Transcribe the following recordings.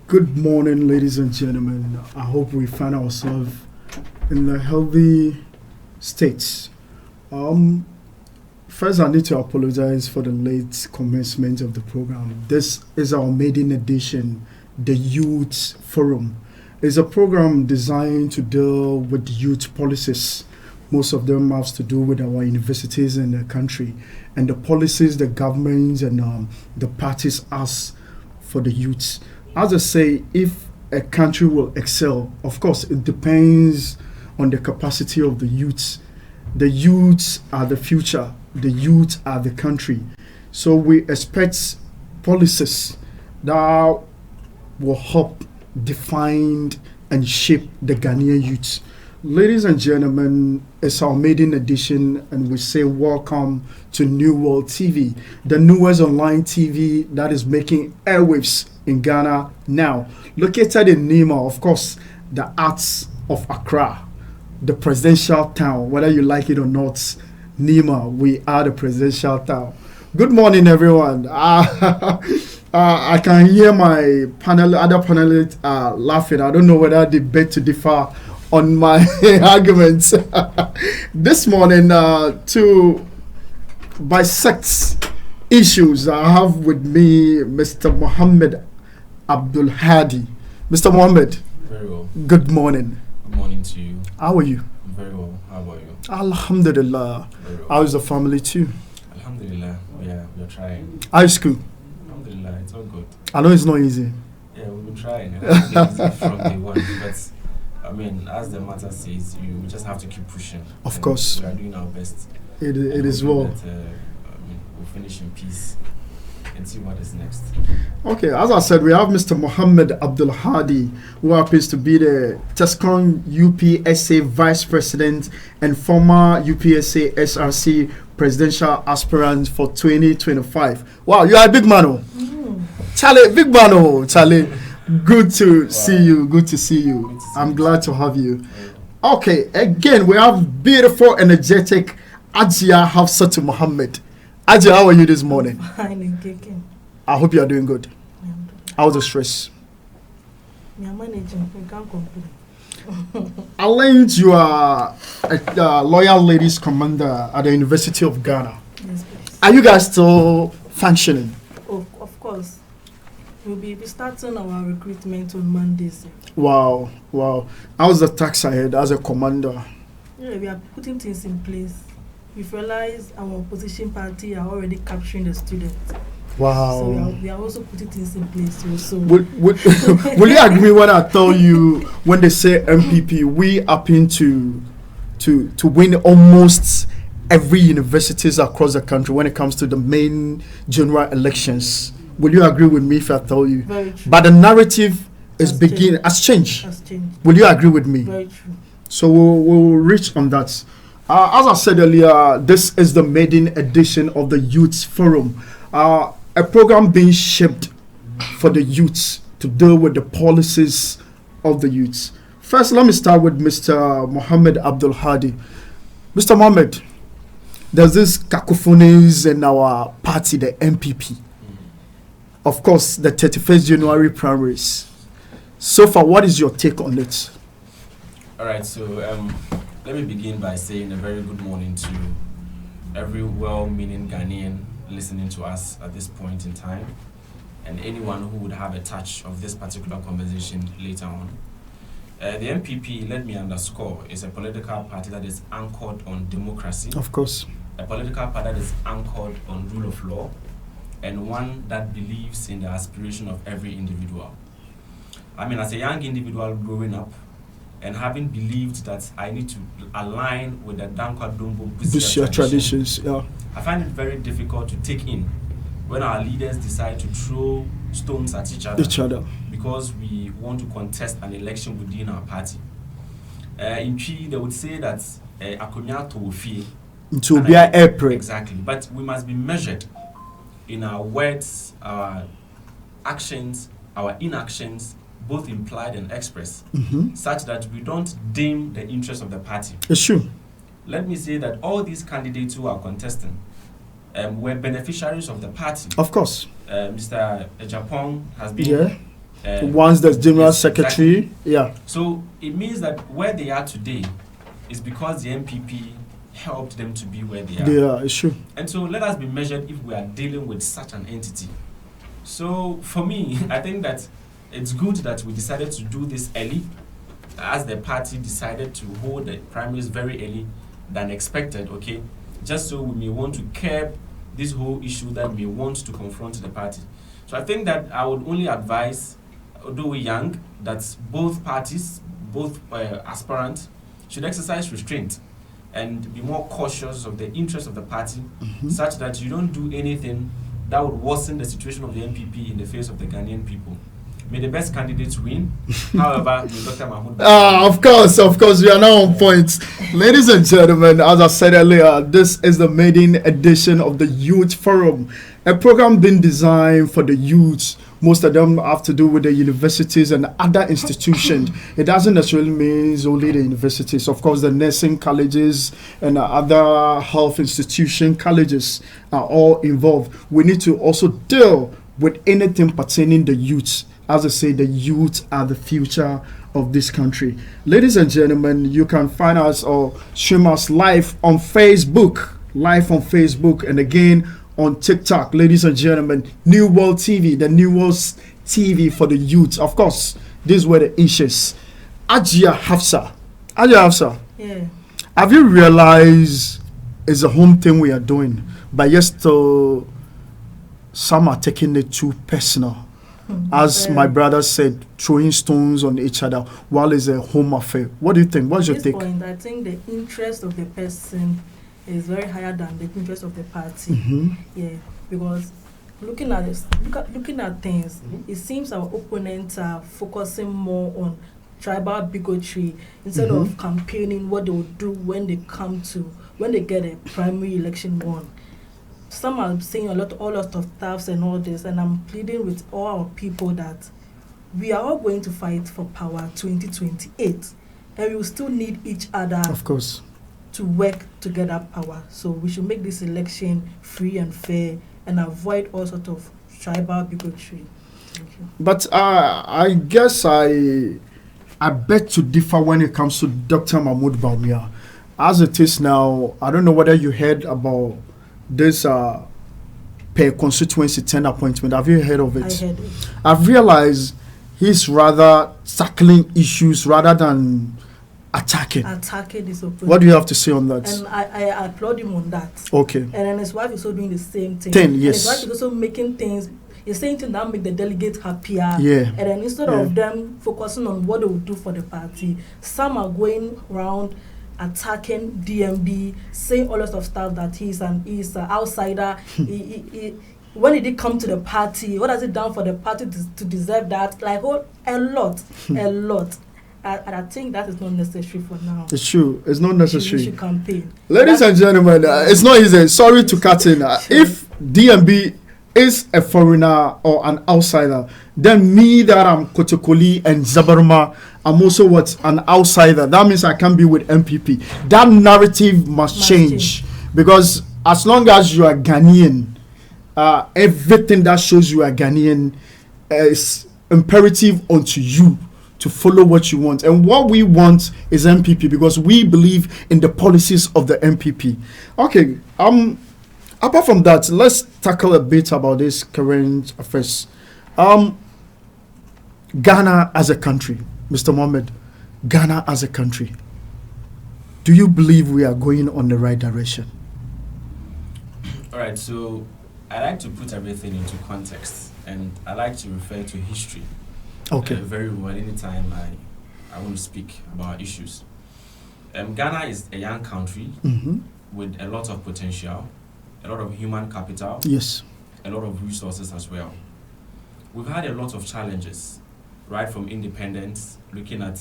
Good morning, ladies and gentlemen. I hope we find ourselves in a healthy state. First, I need to apologize for the late commencement of the program. This is our maiden edition, the Youth Forum. It's a program designed to deal with youth policies. Most of them have to do with our universities in the country and the policies the governments and the parties ask for the youths. As I say, if a country will excel, of course, it depends on the capacity of the youths. The youths are the future. The youth are the country. So we expect policies that will help define and shape the Ghanaian youth. Ladies and gentlemen, it's our maiden edition, and we say welcome to New World TV, the newest online TV that is making airwaves in Ghana now. Located in Nima, of course, the arts of Accra, the presidential town, whether you like it or not. Nima, we are the presidential town. Good morning, everyone. I can hear my other panelists laughing. I don't know whether they beg to differ on my arguments. This morning, to bisect issues, I have with me Mr. Muhammed Abdul-Haddi. Mr. Mohammed. Very well. Good morning. Good morning to you. How are you? I'm very well. How about you? Alhamdulillah. Very well. How's the family too? Alhamdulillah. We're trying. High school? Alhamdulillah. It's all good. I know it's not easy. Yeah, we've been trying. It's not easy from day one. But, I mean, as the matter says, you just have to keep pushing. Of course. We are doing our best. It is well. That, we'll finish in peace and see what is next. Okay, as I said, we have Mr. Muhammad Abdul-Haddi, who happens to be the TESCON UPSA Vice President and former UPSA SRC Presidential Aspirant for 2025. Wow, you are a big man, oh. Charlie, big man, oh. Charlie, good to see you. Good to see you. I'm glad to have you. Okay, again, we have beautiful, energetic Ajia Hafsatu Mohammed. Ajia, how are you this morning? Fine and kicking. I hope you are doing good. How's the stress? We are managing. We can't complain. I learned you are a loyal ladies commander at the University of Ghana. Yes, please. Are you guys still functioning? Oh, of course. We'll be starting our recruitment on Mondays. Wow. How's the tax ahead as a commander? Yeah, we are putting things in place. We've realized our opposition party are already capturing the students. Wow. So we are also putting things in place also. Will you agree when I tell you, when they say MPP, we happen to win almost every universities across the country when it comes to the main general elections? Will you agree with me if I tell you? Very true. But the narrative has changed. Has changed. Will you agree with me? Very true. So we'll reach on that. As I said earlier, this is the maiden edition of the Youth Forum, a program being shaped for the youths to deal with the policies of the youths. First, let me start with Mr. Muhammad Abdul-Haddi. Mr. Mohammed, there's this cacophonies in our party, the MPP. Of course, the 31st January primaries. So far, what is your take on it? All right, so let me begin by saying a very good morning to every well-meaning Ghanaian listening to us at this point in time, and anyone who would have a touch of this particular conversation later on. The MPP, let me underscore, is a political party that is anchored on democracy. Of course. A political party that is anchored on rule of law, and one that believes in the aspiration of every individual. I mean, as a young individual growing up, and having believed that I need to align with the Dankwa Dombo Busia traditions, yeah. I find it very difficult to take in when our leaders decide to throw stones at each other. Because we want to contest an election within our party. In Chi, they would say that Akonya Tofi. To be an April. Exactly. But we must be measured in our words, our actions, our inactions, both implied and expressed, such that we don't dim the interest of the party. It's true. Let me say that all these candidates who are contesting, were beneficiaries of the party. Of course. Mr. Japon has been. Once the general yes, secretary. Exactly. Yeah. So it means that where they are today is because the MPP helped them to be where they are. Yeah, it's true. And so let us be measured if we are dealing with such an entity. So for me, I think that it's good that we decided to do this early, as the party decided to hold the primaries very early than expected, okay? Just so we may want to curb this whole issue that we want to confront the party. So I think that I would only advise, although we're young, that both parties, both aspirants, should exercise restraint and be more cautious of the interests of the party, such that you don't do anything that would worsen the situation of the MPP in the face of the Ghanaian people. May the best candidates win. However, may Dr. Mahmoud... Of course, we are now on point. Ladies and gentlemen, as I said earlier, this is the maiden edition of the Youth Forum, a program being designed for the youth. Most of them have to do with the universities and other institutions. It doesn't necessarily mean only the universities. Of course, the nursing colleges and other health institution colleges are all involved. We need to also deal with anything pertaining the youth. As I say, the youth are the future of this country. Ladies and gentlemen, you can find us or stream us live on Facebook, and again on TikTok. Ladies and gentlemen, New World TV, the New World TV for the youth. Of course, these were the issues. Ajia Hafsa. Yeah. Have you realized it's a home thing we are doing? But yes, some are taking it too personal. As my brother said, throwing stones on each other while it's a home affair. What do you think? What's your take? At this point, I think the interest of the person is very higher than the interest of the party. Yeah, because looking at this, looking at things, it seems our opponents are focusing more on tribal bigotry instead of campaigning what they will do when they get a primary election won. Some are saying all lot of stuffs and all this, and I'm pleading with all our people that we are all going to fight for power 2028, and we will still need each other, of course, to work to get that power. So we should make this election free and fair and avoid all sort of tribal bigotry. Thank you. But I guess I beg to differ when it comes to Dr. Mahmoud Bawumia. As it is now, I don't know whether you heard about this per constituency 10 appointment. Have you heard of it? I heard it. I've realized he's rather tackling issues rather than attacking his opponent. What do you have to say on that? And I applaud him on that. Okay. And then his wife is also doing the same thing. Yes. And his wife is also making things, he's saying things that make the delegates happier. Yeah. And then instead of them focusing on what they will do for the party, some are going around attacking DMB, saying all sorts of stuff that he's an outsider. When did he come to the party? What has he done for the party to deserve that? Like a lot. And I think that is not necessary for now. It's true. It's not necessary. We should campaign. Ladies and gentlemen, it's not easy. Sorry to cut in. If DMB is a foreigner or an outsider, then me that I'm Kotokoli and Zabarma, I'm also an outsider. That means I can't be with MPP. That narrative must change. Because as long as you are Ghanaian, everything that shows you are Ghanaian is imperative onto you to follow what you want. And what we want is MPP because we believe in the policies of the MPP. Okay, apart from that, let's tackle a bit about this current affairs. Ghana as a country, Mr. Mohammed, Ghana as a country, do you believe we are going on the right direction? All right, so I like to put everything into context, and I like to refer to history. Okay. Very well, anytime I want to speak about issues. Ghana is a young country with a lot of potential, a lot of human capital, yes, a lot of resources as well. We've had a lot of challenges, right from independence, looking at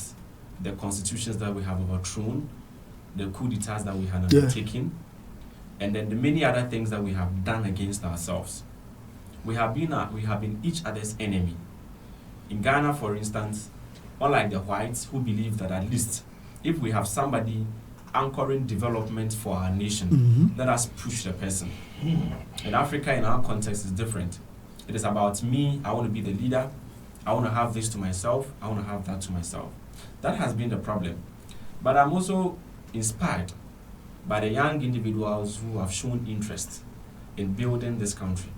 the constitutions that we have overthrown, the coup d'etats that we had undertaken, and then the many other things that we have done against ourselves. We have been each other's enemy. In Ghana, for instance, unlike the whites who believe that at least if we have somebody anchoring development for our nation, let us push the person. In Africa, in our context, is different. It is about me. I want to be the leader. I want to have this to myself. I want to have that to myself. That has been the problem. But I'm also inspired by the young individuals who have shown interest in building this country.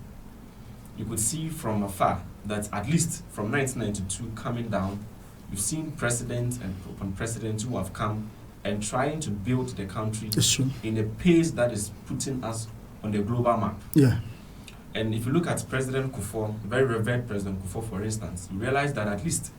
You could see from afar that at least from 1992 coming down, you've seen presidents and upon presidents who have come and trying to build the country in a pace that is putting us on the global map. Yeah. And if you look at President Kufuor, very revered President Kufuor, for instance, you realize that at least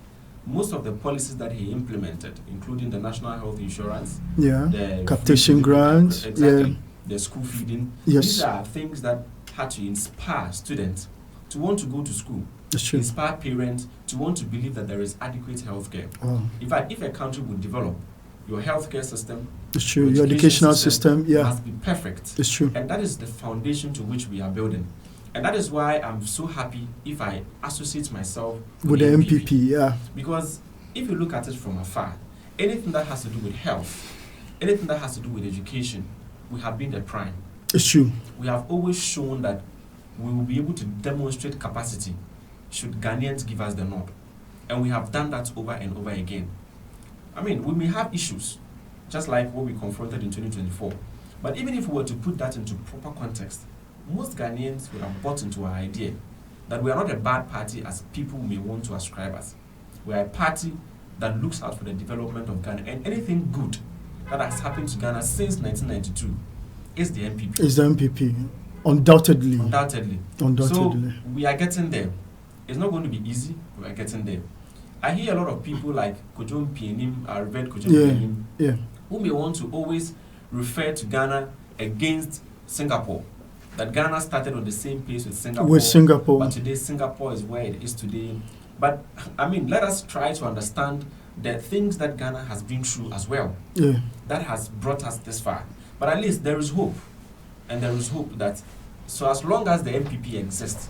most of the policies that he implemented, including the national health insurance, the capitation grants, the school feeding, yes, these are things that had to inspire students to want to go to school, inspire parents to want to believe that there is adequate healthcare. In fact, if a country would develop, your healthcare system, your educational system, must be perfect. It's true. And that is the foundation to which we are building. And that is why I'm so happy if I associate myself with the MPP. Because if you look at it from afar, anything that has to do with health, anything that has to do with education, we have been the prime. It's true. We have always shown that we will be able to demonstrate capacity should Ghanaians give us the nod. And we have done that over and over again. I mean, we may have issues, just like what we confronted in 2024. But even if we were to put that into proper context, most Ghanaians would have bought into our idea that we are not a bad party as people may want to ascribe us. We are a party that looks out for the development of Ghana, and anything good that has happened to Ghana since 1992 is the MPP. Is the MPP, undoubtedly. Undoubtedly. So we are getting there. It's not going to be easy, but we are getting there. I hear a lot of people like Kojom Pienim, Reverend Kojom Pienim, who may want to always refer to Ghana against Singapore. That Ghana started on the same pace with Singapore. But today Singapore is where it is today. But I mean, let us try to understand the things that Ghana has been through as well. That has brought us this far. But at least there is hope. And there is hope that so as long as the MPP exists,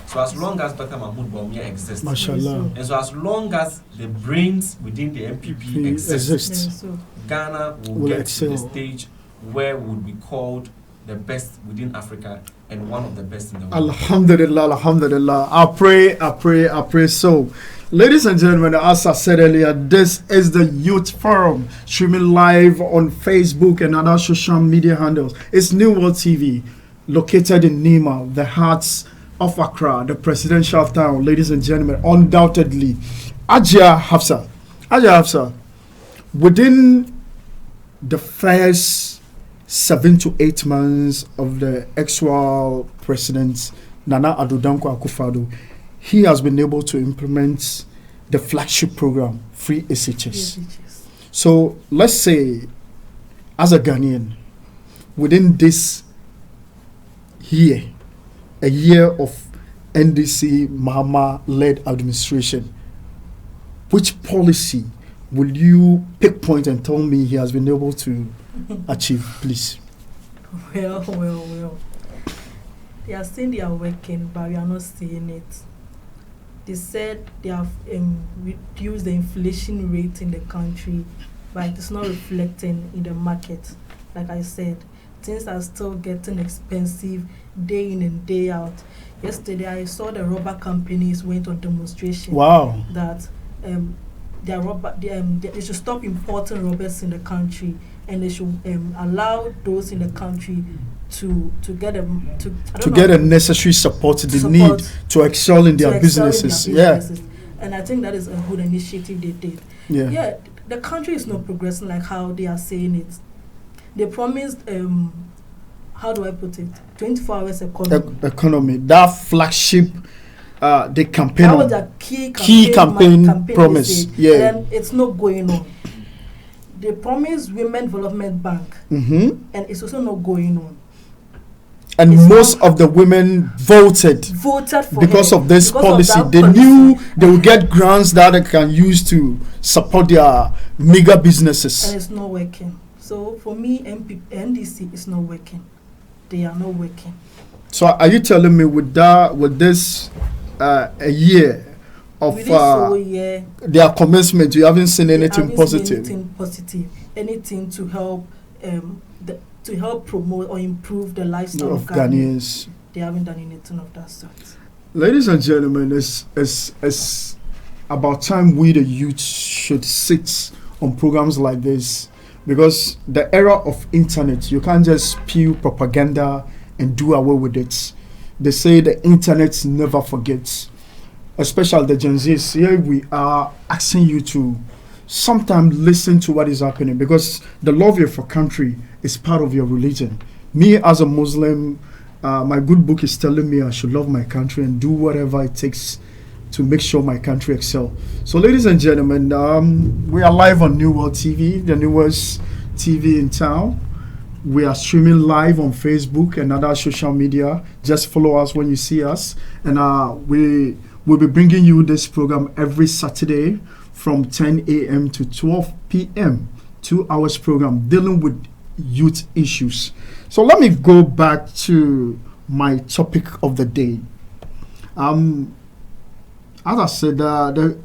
so as long as Dr. Mahmoud Bawumia exists, Mashallah, and so as long as the brains within the MPP exist, Ghana will get to the stage where we would be called the best within Africa and one of the best in the world. Alhamdulillah, alhamdulillah. I pray so. Ladies and gentlemen, as I said earlier, this is the Youth Forum, streaming live on Facebook and other social media handles. It's New World TV, located in Nima, the hearts of Accra, the presidential town. Ladies and gentlemen, undoubtedly, Ajia Hafsa, within the first 7 to 8 months of the actual president, Nana Addo Dankwa Akufo-Addo, he has been able to implement the flagship program, Free SHS. So let's say, as a Ghanaian, within this year, a year of NDC Mahama-led administration, which policy will you pick point and tell me he has been able to achieve, please? Well. They are saying they are working, but we are not seeing it. They said they have reduced the inflation rate in the country, but it is not reflecting in the market. Like I said, things are still getting expensive day in and day out. Yesterday, I saw the rubber companies went on demonstration. Wow. That they should stop importing rubbers in the country, and they should allow those in the country to get a necessary support they need to excel in their businesses. And I think that is a good initiative they did. The country is not progressing like how they are saying it. They promised how do I put it, 24 hours economy. That flagship the campaign, that was their key campaign promise. And it's not going on. They promised Women Development Bank, and it's also not going on. And it's most of the women voted for because of this policy. They knew they would get grants that they can use to support their mega businesses. And it's not working. So for me, NDC is not working. They are not working. So are you telling me with this a year of their commencement, you haven't seen anything positive? Anything to help to help promote or improve the lifestyle of Ghanaians. They haven't done anything of that sort. Ladies and gentlemen, it's about time we the youth should sit on programs like this, because the era of internet, you can't just spew propaganda and do away with it. They say the internet never forgets, especially the Gen Zs. Here we are asking you to sometimes listen to what is happening, because the love for country is part of your religion. Me as a Muslim, my good book is telling me I should love my country and do whatever it takes to make sure my country excel. So ladies and gentlemen, we are live on New World TV, the newest TV in town. We are streaming live on Facebook and other social media. Just follow us when you see us. And we will be bringing you this program every Saturday from 10 a.m. to 12 p.m. 2 hours program dealing with youth issues. So let me go back to my topic of the day. As I said, the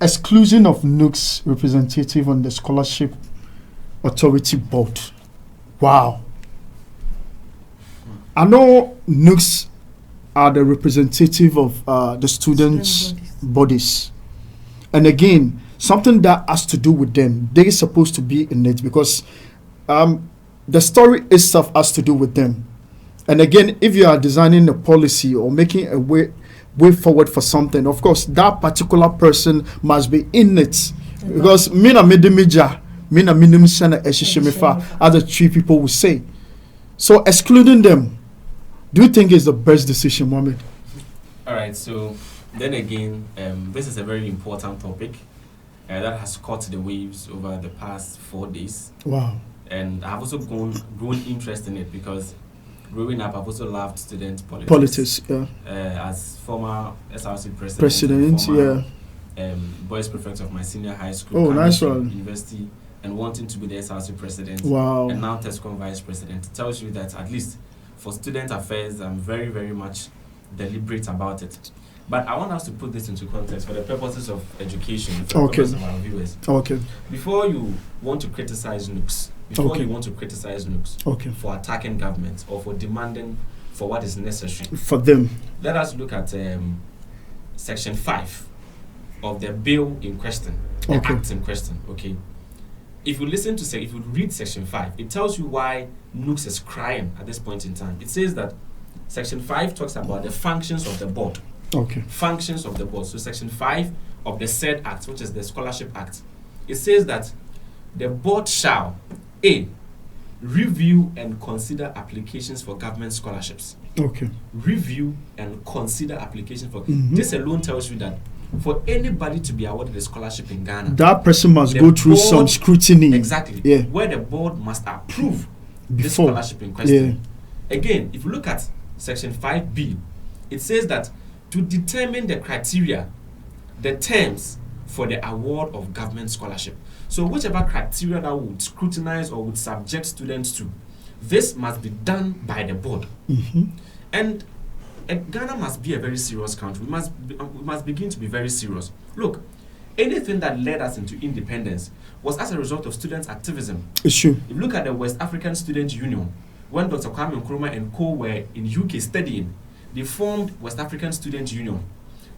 exclusion of NUC's representative on the Scholarship Authority Board. Wow. I know NUCs are the representative of the students' bodies. And again, something that has to do with them, they're supposed to be in it, because the story itself has to do with them. And again, if you are designing a policy or making a way forward for something, of course, that particular person must be in it. Because mina medemija, mina minim sana eshishimifa, as the three people will say. So excluding them, do you think is the best decision, Mohammed? All right, so then again, this is a very important topic that has caught the waves over the past 4 days. Wow. And I've also grown interest in it, because growing up, I've also loved student politics. Yeah. As former SRC president, President, boys prefect of my senior high school, oh, nice one. University, and wanting to be the SRC president. Wow. And now TESCON vice president. It tells you that at least for student affairs, I'm very, very much deliberate about it. But I want us to put this into context for the purposes of education, for the purposes of our viewers. Okay. Before you want to criticize NUCs, for attacking government or for demanding for what is necessary for them, let us look at Section 5 of the bill in question, the act in question. Okay. If you read Section 5, it tells you why NUCs is crying at this point in time. It says that Section 5 talks about the functions of the board. Okay. Functions of the board. So Section 5 of the said act, which is the Scholarship Act, it says that the board shall A, review and consider applications for government scholarships. Okay. Review and consider applications for. This alone tells you that for anybody to be awarded a scholarship in Ghana, that person must go through some scrutiny. Exactly. Yeah. Where the board must approve Before. this scholarship in question. Yeah. Again, if you look at Section 5B, it says that to determine the criteria, the terms for the award of government scholarship. So whichever criteria that would scrutinize or would subject students to, this must be done by the board. And Ghana must be a very serious country. We must begin to be very serious. Look, anything that led us into independence was as a result of student activism. It's true. If you look at the West African Student Union, when Dr. Kwame Nkrumah and co were in UK studying, they formed West African Student Union.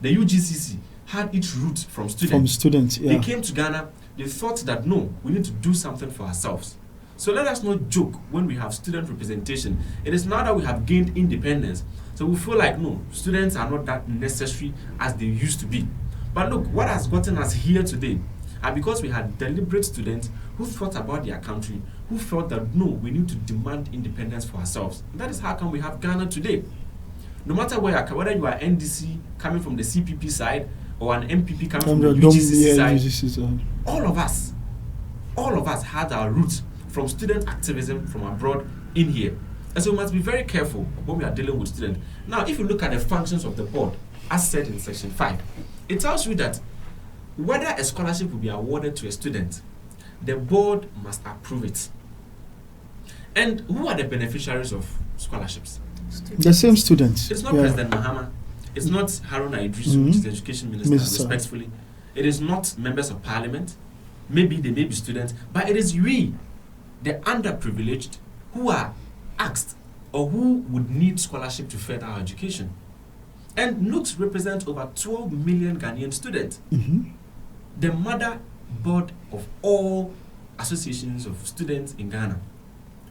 The UGCC had its roots from students. From students, yeah. They came to Ghana, they thought that no, we need to do something for ourselves. So let us not joke when we have student representation. It is now that we have gained independence, so we feel like no, students are not that necessary as they used to be. But look, what has gotten us here today are because we had deliberate students who thought about their country, who felt that no, we need to demand independence for ourselves. And that is how come we have Ghana today. No matter whether you are NDC coming from the CPP side or an MPP coming from the UGCC side, all of us had our roots from student activism from abroad in here. And so we must be very careful when we are dealing with students. Now, if you look at the functions of the board, as said in Section 5, it tells you that whether a scholarship will be awarded to a student, the board must approve it. And who are the beneficiaries of scholarships? The same students. It's not President Mahama. It's not Haruna Idrisu, which is the education minister, respectfully. It is not members of parliament. Maybe they may be students, but it is we, the underprivileged, who are asked or who would need scholarship to further our education. And NUCS represent over 12 million Ghanaian students. The mother board of all associations of students in Ghana,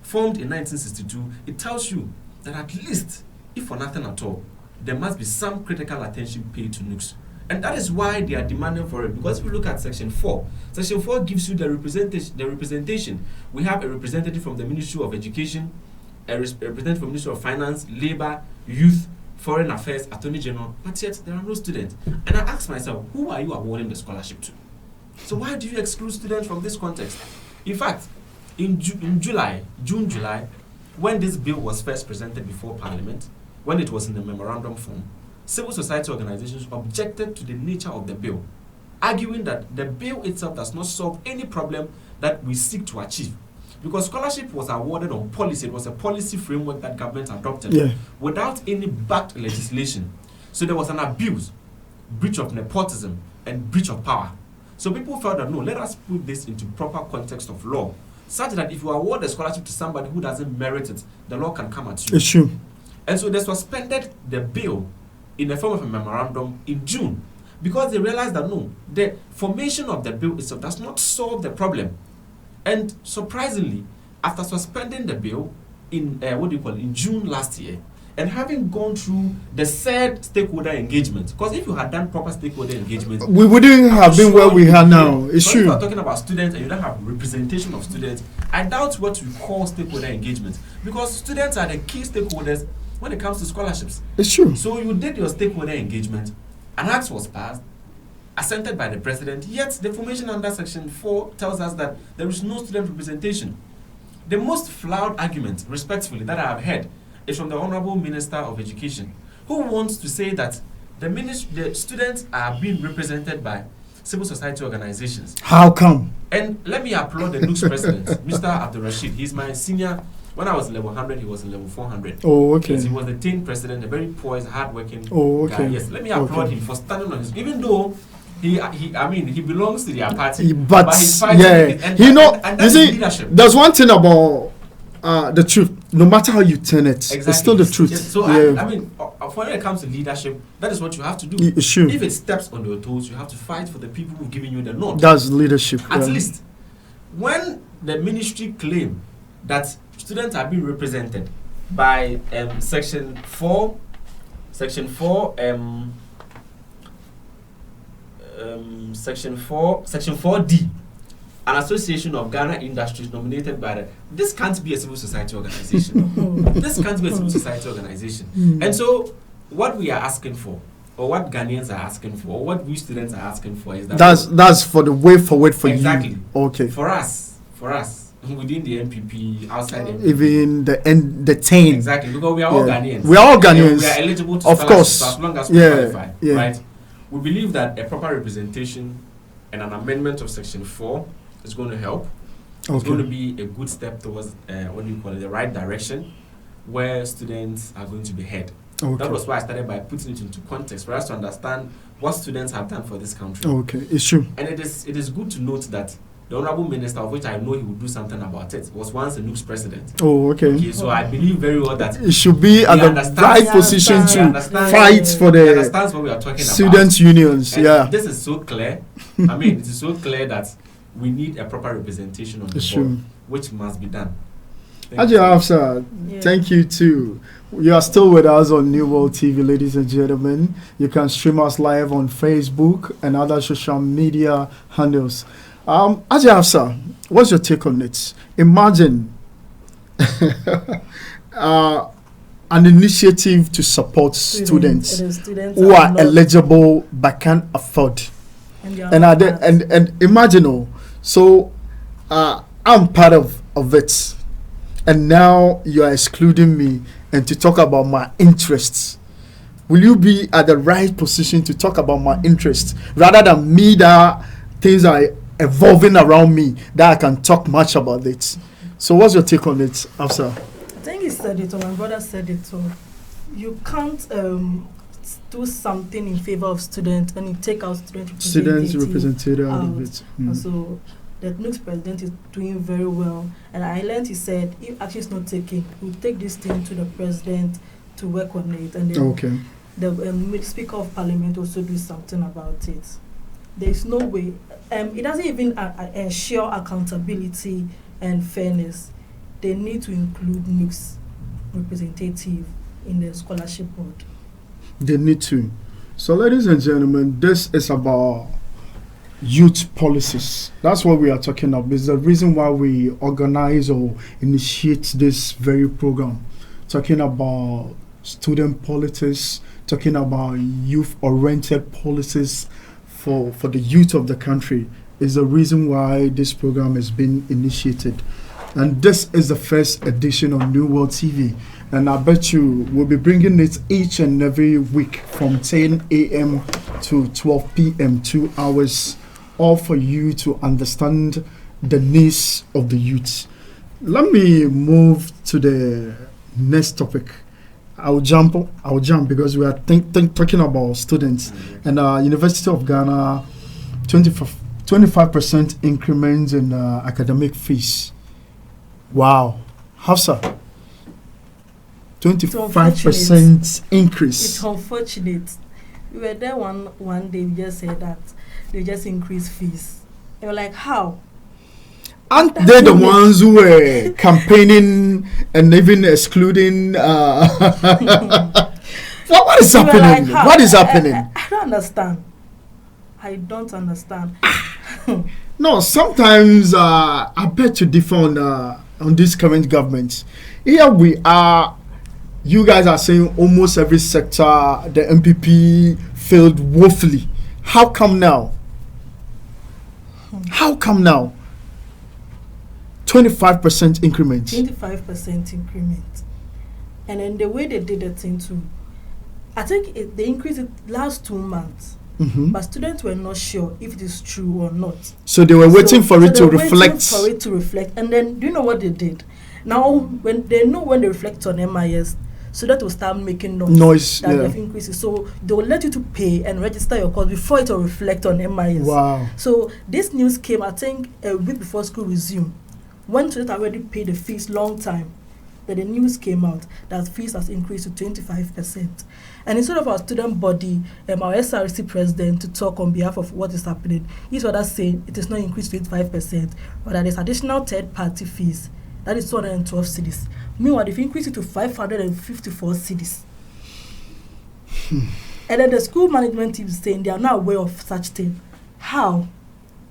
formed in 1962, it tells you that at least, if for nothing at all, there must be some critical attention paid to NUCS. And that is why they are demanding for it. Because if you look at Section 4, Section 4 gives you the representation. We have a representative from the Ministry of Education, a representative from the Ministry of Finance, Labour, Youth, Foreign Affairs, Attorney General, but yet there are no students. And I ask myself, who are you awarding the scholarship to? So why do you exclude students from this context? In fact, in June, July, when this bill was first presented before Parliament, when it was in the memorandum form, civil society organizations objected to the nature of the bill, arguing that the bill itself does not solve any problem that we seek to achieve. Because scholarship was awarded on policy, it was a policy framework that government adopted without any backed legislation. So there was an abuse, breach of nepotism, and breach of power. So people felt that no, let us put this into proper context of law, such that if you award a scholarship to somebody who doesn't merit it, the law can come at you. It's true. And so they suspended the bill in the form of a memorandum in June, because they realized that no, the formation of the bill itself does not solve the problem. And surprisingly, after suspending the bill in in June last year, and having gone through the third stakeholder engagement, because if you had done proper stakeholder engagement, we wouldn't have been where we are now. It's true. If you are talking about students and you don't have representation of students, I doubt what we call stakeholder engagement, because students are the key stakeholders when it comes to scholarships. It's true. So you did your stakeholder engagement, an act was passed, assented by the president, yet the formation under Section 4 tells us that there is no student representation. The most flawed argument, respectfully, that I have heard is from the Honorable Minister of Education, who wants to say that the students are being represented by civil society organizations. How come? And let me applaud the NUCS president, Mr. Abdul-Rashid. He's my senior. When I was in level 100, he was in level 400. Oh, okay. Yes, he was the 10th president, a very poised, hard-working guy. Yes, let me applaud him for standing on his, even though he belongs to their party. But he's fighting and that's leadership. There's one thing about the truth. No matter how you turn it, exactly. It's still the truth. Yes. So when it comes to leadership, that is what you have to do. Sure. If it steps on your toes, you have to fight for the people who've given you the nod. That's leadership. At least, when the ministry claim that students are being represented by Section 4D, an association of Ghana industries nominated by this can't be a civil society organization. This can't be a civil society organization. And so what we are asking for, or what Ghanaians are asking for, or what we students are asking for is that that's for the way forward for you. Okay. For us, within the NPP, outside the NPP. Even the 10. Exactly, because we are all Ghanaians. We are all Ghanaians. We are eligible to of course. As long as we qualify, right? We believe that a proper representation and an amendment of Section 4 is going to help. It's going to be a good step towards the right direction, where students are going to be heard. That was why I started by putting it into context for us to understand what students have done for this country. Okay, it's true. And it is good to note that the Honorable Minister, of which I know he would do something about it, was once a NUCS president. Okay, so I believe very well that it should be at the right position to fight for the what we are talking students' unions. And this is so clear. I mean, it is so clear that we need a proper representation on the board, which must be done. Hafsat, thank you too. You are still with us on New World TV, ladies and gentlemen. You can stream us live on Facebook and other social media handles. Hafsat, what's your take on it? Imagine an initiative to support students who are eligible but can't afford. And imagine, so I'm part of it, and now you are excluding me and to talk about my interests. Will you be at the right position to talk about my interests rather than me that things are evolving around me that I can talk much about it? So what's your take on it, Hafsat? I think he said it, or my brother said it too. You can't do something in favor of students and you take out student representative out of it. So the next president is doing very well. And I learned he said if action is not taken, he will take this thing to the president to work on it. And then the Speaker of Parliament also do something about it. There is no way. It doesn't even ensure accountability and fairness. They need to include NUPS representative in the scholarship board. They need to. So, ladies and gentlemen, this is about youth policies. That's what we are talking about. It's the reason why we organize or initiate this very program. Talking about student politics, talking about youth-oriented policies for the youth of the country is the reason why this program has been initiated. And this is the first edition of New World TV. And I bet you we'll be bringing it each and every week from 10 a.m. to 12 p.m., 2 hours, all for you to understand the needs of the youth. Let me move to the next topic. I'll jump because we are talking about students. And University of Ghana, 25% increments in academic fees. Wow. Hafsa, 25% increase. It's unfortunate. We were there one day, we just said that they just increased fees. They were like, how? Aren't they the ones who were campaigning and even excluding? What is happening? Like, what is happening? I don't understand. I don't understand. No, sometimes I bet you differ on this current government. Here we are. You guys are saying almost every sector, the MPP failed woefully. How come now? How come now? 25% increment. 25% increment. And then the way they did the thing too, I think they increased it last 2 months. But students were not sure if it is true or not. So they were waiting for it to reflect. And then, do you know what they did? Now, when they reflect on MIS, students will start making noise that they've increased. So they will let you to pay and register your course before it will reflect on MIS. Wow. So this news came, I think, a week before school resumed. When students already paid the fees long time, that the news came out that fees has increased to 25%. And instead of our student body, our SRC president to talk on behalf of what is happening, he's rather saying it is not increased to 25%, but that there's additional third-party fees. That is 212 cedis. Meanwhile, they've increased it to 554 cedis. And then the school management team is saying they are not aware of such thing. How?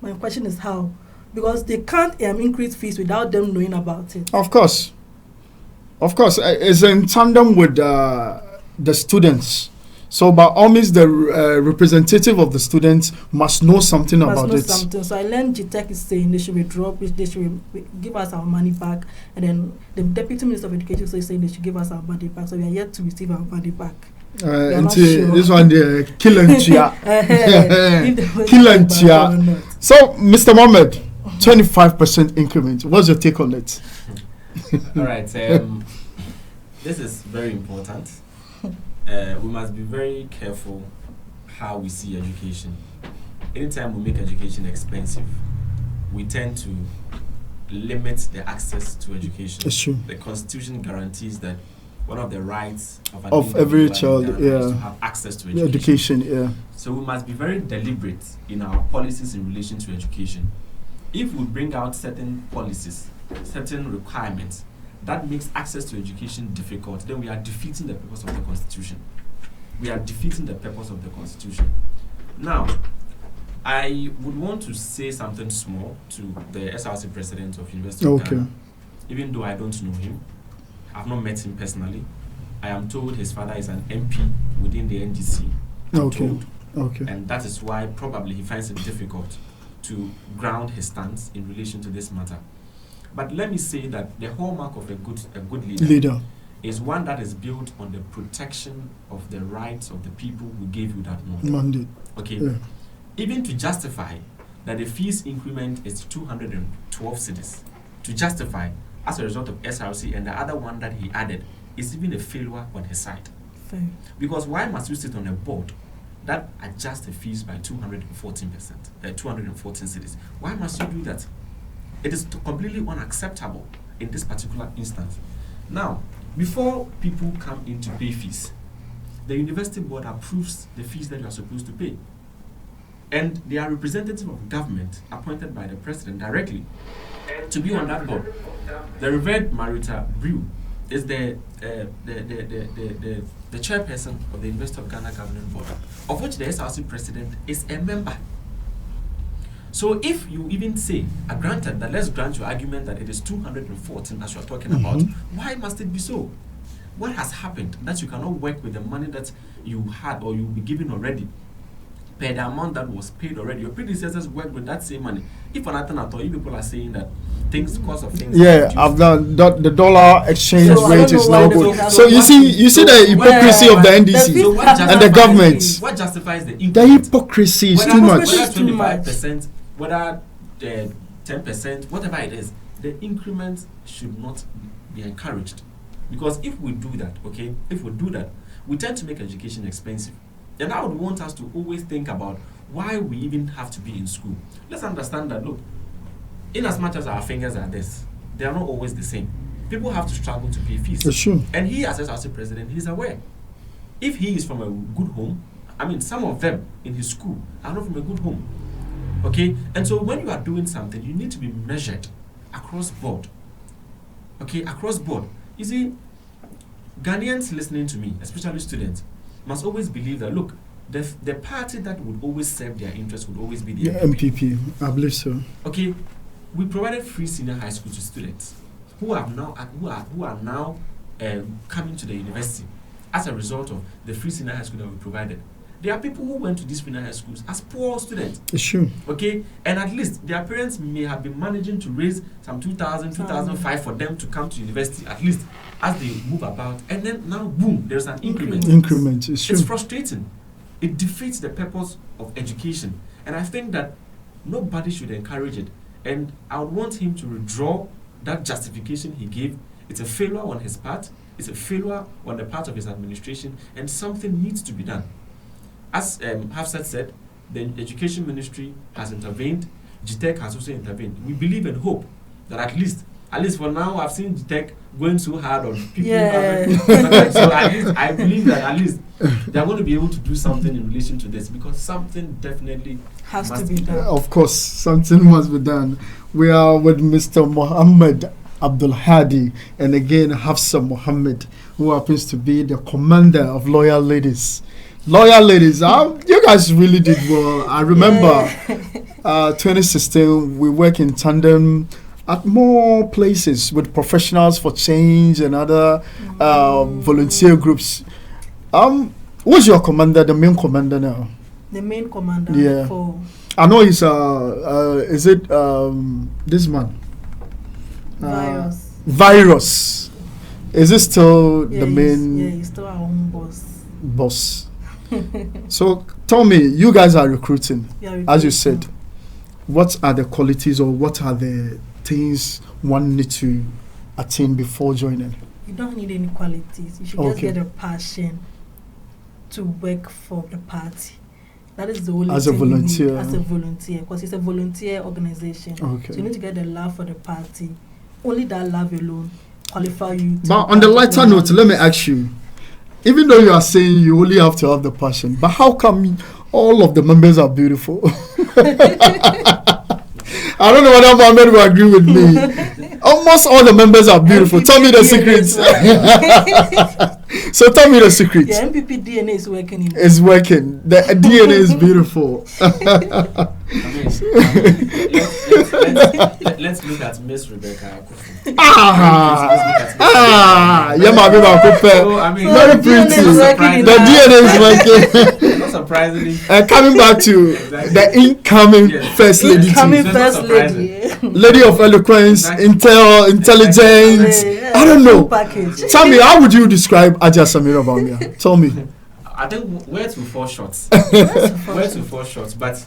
My question is how? Because they can't increase fees without them knowing about it. Of course, it's in tandem with the students. So by all means, the representative of the students must know something about it. So I learned GTEC is saying they should withdraw, they should give us our money back. And then the Deputy Minister of Education is saying they should give us our money back. So we are yet to receive our money back. This one, the Kilantia. So, Mr. Mohammed, 25% increment. What's your take on it? All right. This is very important. We must be very careful how we see education. Anytime we make education expensive, we tend to limit the access to education. It's true. The Constitution guarantees that one of the rights of every child is to have access to education. So we must be very deliberate in our policies in relation to education. If we bring out certain policies, certain requirements, that makes access to education difficult, then we are defeating the purpose of the Constitution. Now, I would want to say something small to the SRC president of University of Ghana. Even though I don't know him, I've not met him personally. I am told his father is an MP within the NGC. And that is why probably he finds it difficult to ground his stance in relation to this matter. But let me say that the hallmark of a good leader is one that is built on the protection of the rights of the people who gave you that mandate. Even to justify that the fees increment is 212 cedis, to justify as a result of SRC and the other one that he added is even a failure on his side. Because why must you sit on a board that adjusts the fees by 214%, 214 cedis? Why must you do that? It is completely unacceptable in this particular instance. Now, before people come in to pay fees, the university board approves the fees that you are supposed to pay. And they are representatives of government appointed by the president directly to be on that board. The Reverend Marita Brew is the chairperson of the University of Ghana Governing Board, of which the SRC president is a member. So if you even say, granted that let's grant your argument that it is 214 as you are talking about, why must it be so? What has happened that you cannot work with the money that you had or you'll be given already per the amount that was paid already? Your predecessors worked with that same money. If anything at all, you people are saying that things, cost of things. Yeah, I've done the dollar exchange rate is now good. So you see the hypocrisy of the NDC and the government. What justifies the increment? The hypocrisy is too much. Whether 25%, whether 10%, whatever it is, the increment should not be encouraged. Because if we do that, we tend to make education expensive. And I would want us to always think about why we even have to be in school. Let's understand that, look, in as much as our fingers are this, they are not always the same. People have to struggle to pay fees. That's true. And he, as a president, he's aware. If he is from a good home, some of them in his school are not from a good home. Okay? And so when you are doing something, you need to be measured across board. Okay? Across board. You see, Ghanaians listening to me, especially students, must always believe that, look, the party that would always serve their interests would always be the MPP. I believe so. Okay, we provided free senior high school to students who are now coming to the university as a result of the free senior high school that we provided. There are people who went to these senior high schools as poor students. It's true. Okay, and at least their parents may have been managing to raise some 2,000, 2,005 for them to come to university, at least as they move about. And then now, boom, there's an increment. It's true. It's frustrating. It defeats the purpose of education. And I think that nobody should encourage it. And I would want him to withdraw that justification he gave. It's a failure on his part. It's a failure on the part of his administration. And something needs to be done. As Hafsat said, the education ministry has intervened. GTEC has also intervened. We believe and hope that at least for now, I've seen GTEC going so hard on people. Yeah. So at least I believe that at least they're going to be able to do something in relation to this, because something definitely has to be done. Of course, something must be done. We are with Mr. Muhammed, Abdul-Haddi, and again Hafsat Mohammed, who happens to be the commander of Loyal Ladies. Loyal Ladies, you guys really did well. I remember 2016, we work in tandem at more places with Professionals for Change and other volunteer groups. Who's your commander, the main commander now? The main commander. Yeah. For I know he's is it this man? Virus. Is it still the main? Yeah, he's still our own boss. So tell me, you guys are recruiting, as you said. What are the qualities or what are the things one needs to attain before joining? You don't need any qualities. You should just get a passion to work for the party. That is the only as a volunteer. As a volunteer, because it's a volunteer organization. Okay. So you need to get the love for the party. Only that love alone qualify you. But on the lighter note, let me ask you. Even though you are saying you only have to have the passion, but how come all of the members are beautiful? I don't know whether Mohammed will agree with me. Almost all the members are beautiful. Tell me the secrets. So tell me the secrets. The MPP DNA is working. It's working. The DNA is beautiful. Let's look at Miss Rebecca. Very pretty. The DNA is working. Not surprisingly. Coming back to the incoming first lady. Lady of eloquence, intelligence. I don't know. Tell me, how would you describe Aja Samira Bamia? Tell me. I think where to fall short. But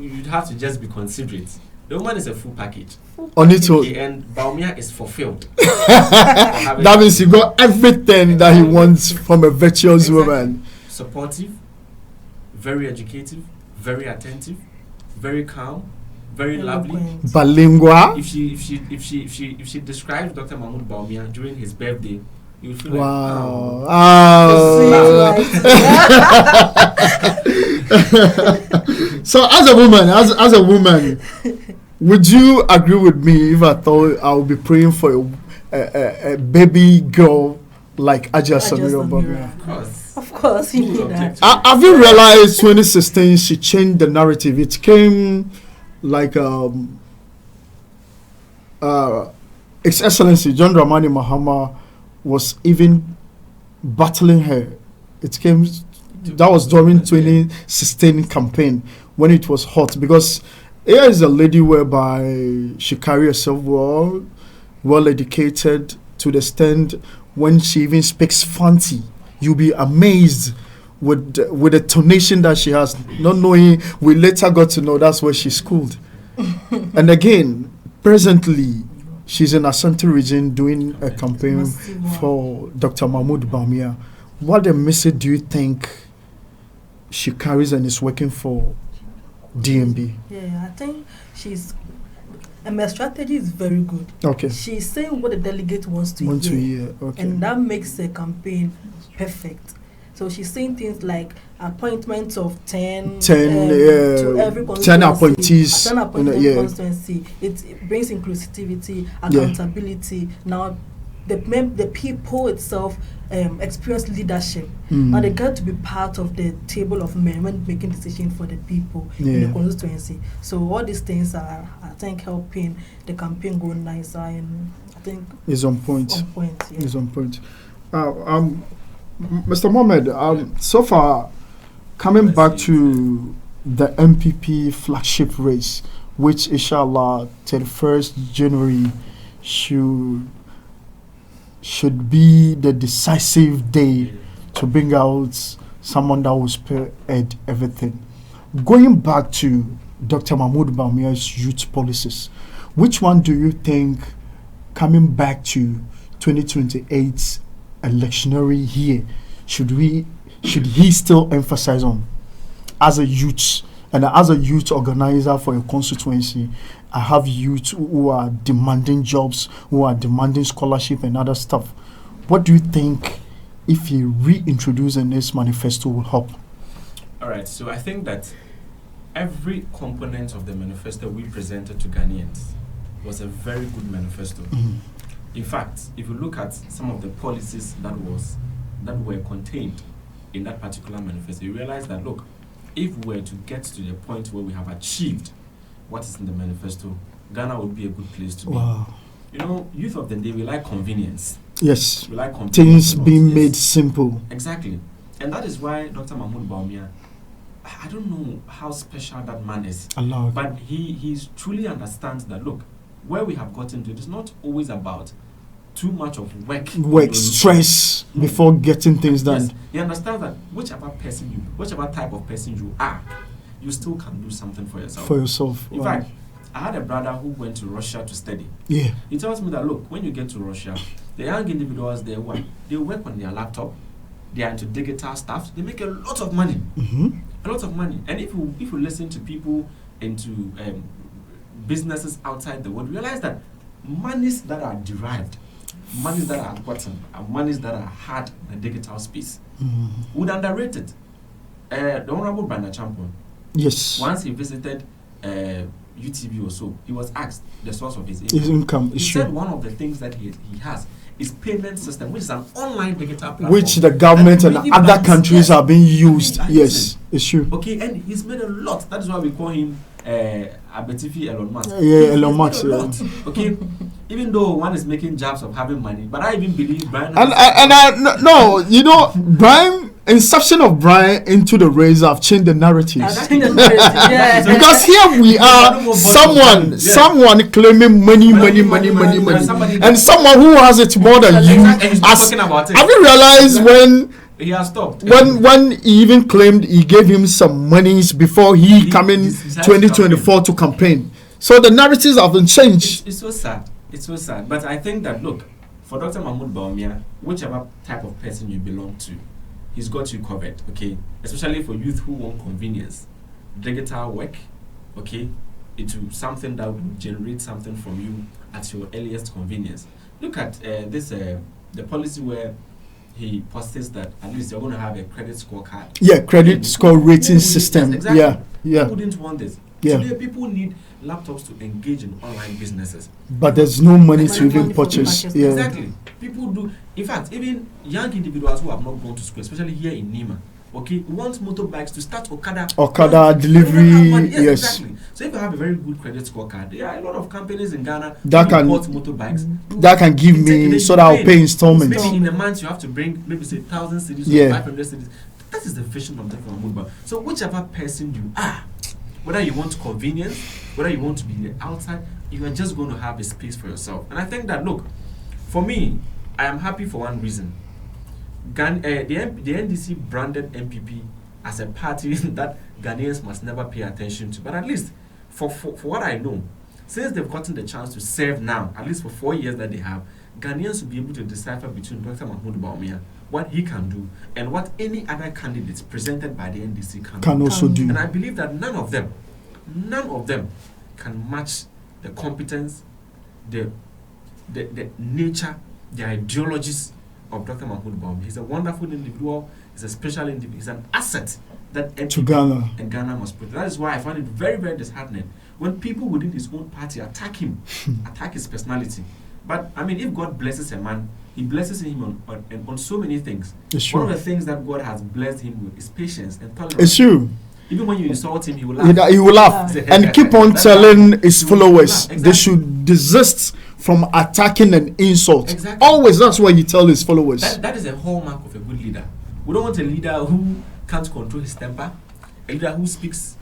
you'd have to just be considerate. The woman is a full package. On its own. And Baumia is fulfilled. That means he got everything that he wants from a virtuous woman. Supportive, very educative, very attentive, very calm, very lovely. Bilingual. If she describes Dr. Mahmoud Baumia during his birthday, you feel like, Wow. So as a woman, would you agree with me if I thought I would be praying for a baby girl like Aja Samira Baumia? Of course, you need that. Have you realized 2016 she changed the narrative? It came like His Excellency John Dramani Mahama was even battling her. It came, that was during 2016 campaign when it was hot, because here is a lady whereby she carry herself well educated, to the extent when she even speaks fancy, you'll be amazed with the tonation that she has, not knowing, we later got to know that's where she's schooled. And again, presently, she's in Ashanti region doing a campaign for Dr. Mahmoud Baumia. What a message do you think she carries and is working for DMB? Yeah, I think her strategy is very good. Okay. She's saying what the delegate wants to hear. Okay. And that makes the campaign perfect. So she's saying things like appointments of 10 to every 10 appointees. 10 appointees constituency. It brings inclusivity, accountability. Now, the people itself experience leadership. Now they get to be part of the table of men when making decisions for the people in the constituency. So all these things are, I think, helping the campaign go nicer, and I think it's on point. Yeah. It's on point. Mr. Mohammed, so far, coming back to the MPP flagship race, which inshallah 31st January should be the decisive day to bring out someone that will spearhead everything. Going back to Dr. Mahmoud Baumia's youth policies, which one do you think, coming back to 2028 electionary year, should he still emphasize on as a youth? And as a youth organizer for a constituency, I have youth who are demanding jobs, who are demanding scholarship and other stuff. What do you think, if he reintroduces this manifesto, will help? All right, so I think that every component of the manifesto we presented to Ghanaians was a very good manifesto. In fact, if you look at some of the policies that were contained in that particular manifesto, you realize that, look, if we were to get to the point where we have achieved what is in the manifesto, Ghana would be a good place to be. You know, youth of the day, we like convenience. Yes. We like convenience. Things being made simple. Exactly. And that is why Dr. Mahmoud Baumia, I don't know how special that man is. Allah. But he truly understands that, look, where we have gotten to, it is not always about too much of work, stress before getting things done. Yes, he understands that whichever type of person you are, you still can do something for yourself. In fact, I had a brother who went to Russia to study. Yeah. He tells me that, look, when you get to Russia, the young individuals there, they work on their laptop, they are into digital stuff, they make a lot of money. A lot of money. And if you listen to people into businesses outside the world, realize that monies that are derived, monies that are gotten, and monies that are had in the digital space, would underrate it. The Honorable Brandon Champion, yes, once he visited UTV or so, he was asked the source of his income. He said one of the things that he has is payment system, which is an online digital platform, which the government and really other countries are being used. Yes, it's true. Okay, and he's made a lot. That is why we call him Abetifi Elon Musk. Yeah, Elon Musk. Okay, even though one is making jobs of having money, but I even believe Brian. No, you know, Brian. Inception of Brian into the race have changed the narrative. Because here we are, someone claiming money, and someone who has it more than you. Have you realized when he has stopped? When he even claimed he gave him some monies before he come in 2024 to campaign. So the narratives haven't changed. It's so sad. It's so sad. But I think that, look, for Dr. Mahmoud Baumia, whichever type of person you belong to, he's got you covered, okay? Especially for youth who want convenience. Digital work, okay? into something that will generate something from you at your earliest convenience. Look at the policy where he posts that at least you're going to have a credit score card. Yeah, credit score rating system. Exactly. Yeah. Who wouldn't want this? Yeah. Today, people need laptops to engage in online businesses. But there's no money to even purchase. Yeah. Exactly. People do. In fact, even young individuals who have not gone to school, especially here in Nima, want motorbikes to start Okada delivery. Yes, Yes. exactly. So if you have a very good credit score card, there are a lot of companies in Ghana That who can- import motorbikes. That can give me so that I'll pay installments. Maybe in a month you have to bring maybe say 1,000 cedis Yeah. or 500 cedis. That is the vision of Dr. Mahmoud. So whichever person you are, whether you want convenience, whether you want to be outside, you are just going to have a space for yourself. And I think that, look, for me, I am happy for one reason. The NDC branded MPP as a party that Ghanaians must never pay attention to. But at least, for what I know, since they've gotten the chance to serve now, at least for 4 years that they have, Ghanaians will be able to decipher between Dr. Mahmoud Bawumia, what he can do, and what any other candidates presented by the NDC Can also do. And I believe that none of them can match the competence, the nature, the ideologies of Dr. Mahmoud Bawumia. He's a wonderful individual. He's a special individual. He's an asset that To Ghana. and Ghana must put. That is why I find it very, very disheartening when people within his own party attack him, attack his personality. But I mean, if God blesses a man, He blesses him on so many things. It's true. One of the things that God has blessed him with is patience and tolerance. It's true. Even when you insult him, he will laugh. He will laugh and keep on telling his followers they should desist from attacking and insult. Exactly. Always, that's what he tells his followers. That is a hallmark of a good leader. We don't want a leader who can't control his temper, a leader who speaks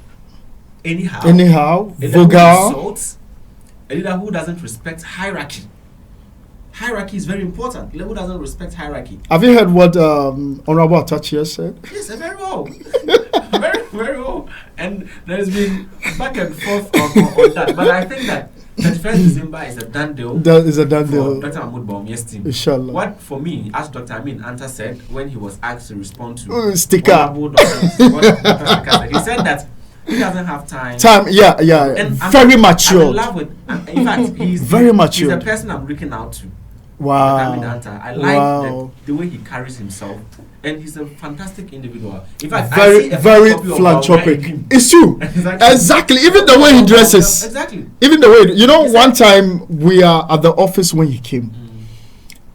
anyhow, a leader who vulgar. insults, a leader who doesn't respect hierarchy. Hierarchy is very important. A leader who doesn't respect hierarchy. Have you heard what Honorable Atachi said? Yes, very well. very, very well. And there's been back and forth on that. But I think that 31st December is a done deal. That is a done for deal. Dr. Mahmoud Bawumia's team. Inshallah. What for me, as Dr. Amin Anta said when he was asked to respond to Sticker. Honorable Dr. Sticker, he said that he doesn't have time. Yeah. And Very mature. I'm in love with. In fact, he's Very mature. He's the person I'm looking out to. Wow. Dr. Amin Anta. I like the way he carries himself, and he's a fantastic individual. In fact, I see very a copy of philanthropic. Bawumia in him. It's true. Exactly. Even the way he dresses. Exactly. Even the way, one time we are at the office when he came.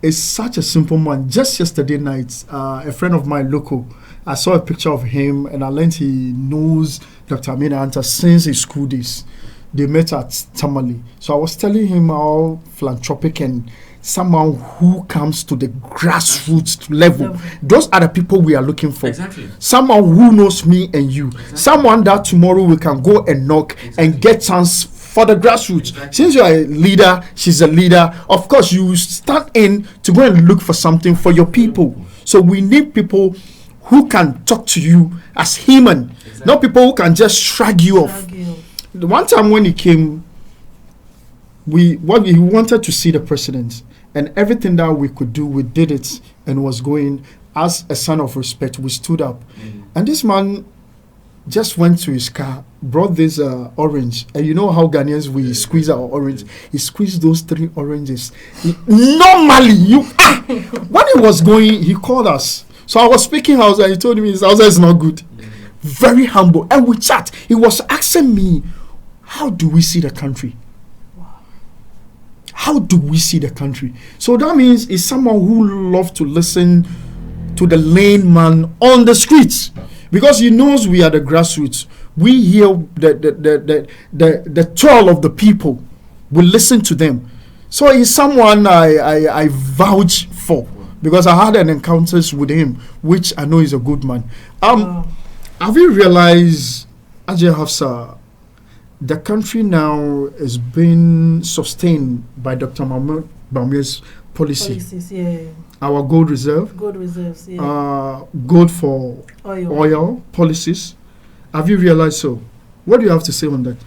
It's such a simple man. Just yesterday night, a friend of mine, local, I saw a picture of him and I learned he knows Dr. Amina Anta since his school days. They met at Tamale. So I was telling him how philanthropic and someone who comes to the grassroots level. Those are the people we are looking for. Exactly. Someone who knows me and you. Exactly. Someone that tomorrow we can go and knock and get chance for the grassroots. Exactly. Since you are a leader, she's a leader, of course you stand in to go and look for something for your people. So we need people who can talk to you as human, not people who can just shrug you off. The one time when he came, he wanted to see the president, and everything that we could do, we did it, and was going as a sign of respect. We stood up, and this man just went to his car, brought this orange, and you know how Ghanaians we squeeze our orange. He squeezed those 3 oranges. Normally, when he was going, he called us. So I was speaking Hausa, he told me his Hausa is not good. Very humble, and we chat. He was asking me, how do we see the country? How do we see the country? So that means it's someone who loves to listen to the layman on the streets, because he knows we are the grassroots. We hear the toil of the people. We listen to them. So he's someone I vouch for, because I had an encounters with him, which I know is a good man. Have you realized, Ajay Hafsa, the country now is being sustained by Dr. Mahmoud Bawumia's policies, yeah. Our gold reserve, Gold reserves, yeah. Gold for oil policies. Have you realized so? What do you have to say on that?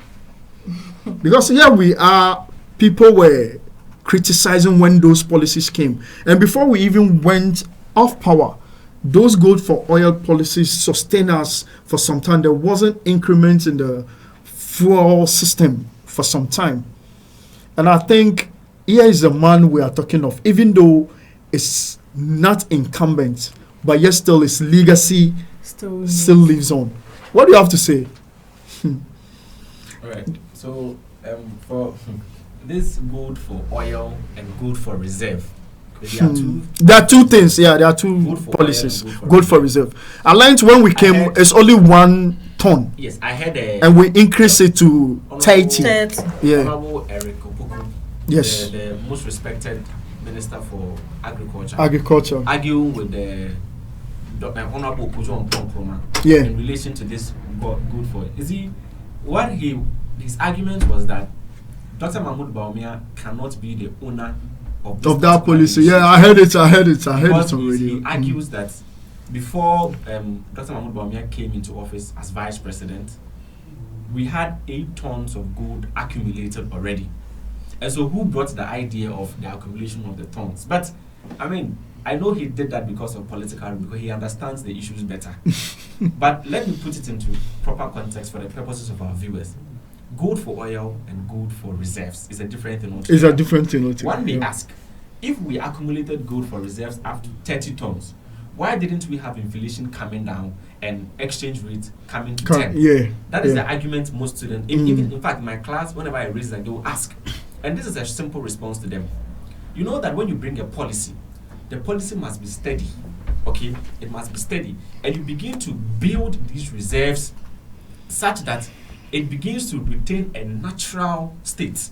Because here we are, people were criticizing when those policies came. And before we even went off power, those gold for oil policies sustained us for some time. There wasn't increments in the fuel system for some time. And I think here is the man we are talking of, even though it's not incumbent, but yet still his legacy still lives on. What do you have to say? All right. So for this good for oil and good for reserve, there are two things. Yeah, there are two policies. Good for reserve. Aligned when we came, it's only 1 ton. Yes, I had and we increased it to 30. Yeah. Honorable Eric Opoku, yes, the most respected Minister for Agriculture. Arguing with the Honorable Kujo Mponkroma in relation to this good for it. You see, his argument was that Dr. Mahmoud Bawumia cannot be the owner of that policy. Yeah, I heard it on radio. He argues that before Dr. Mahmoud Bawumia came into office as vice president, we had 8 tons of gold accumulated already. And so who brought the idea of the accumulation of the tons? But, I mean, I know he did that because he understands the issues better. But let me put it into proper context for the purposes of our viewers. Gold for oil and gold for reserves is a different thing. It's a different thing. One may ask, if we accumulated gold for reserves up to 30 tons, why didn't we have inflation coming down and exchange rate coming to 10? That is the argument most students, even in fact, my class, whenever I raise that, they will ask. And this is a simple response to them. You know that when you bring a policy, the policy must be steady. Okay? It must be steady. And you begin to build these reserves such that it begins to retain a natural state.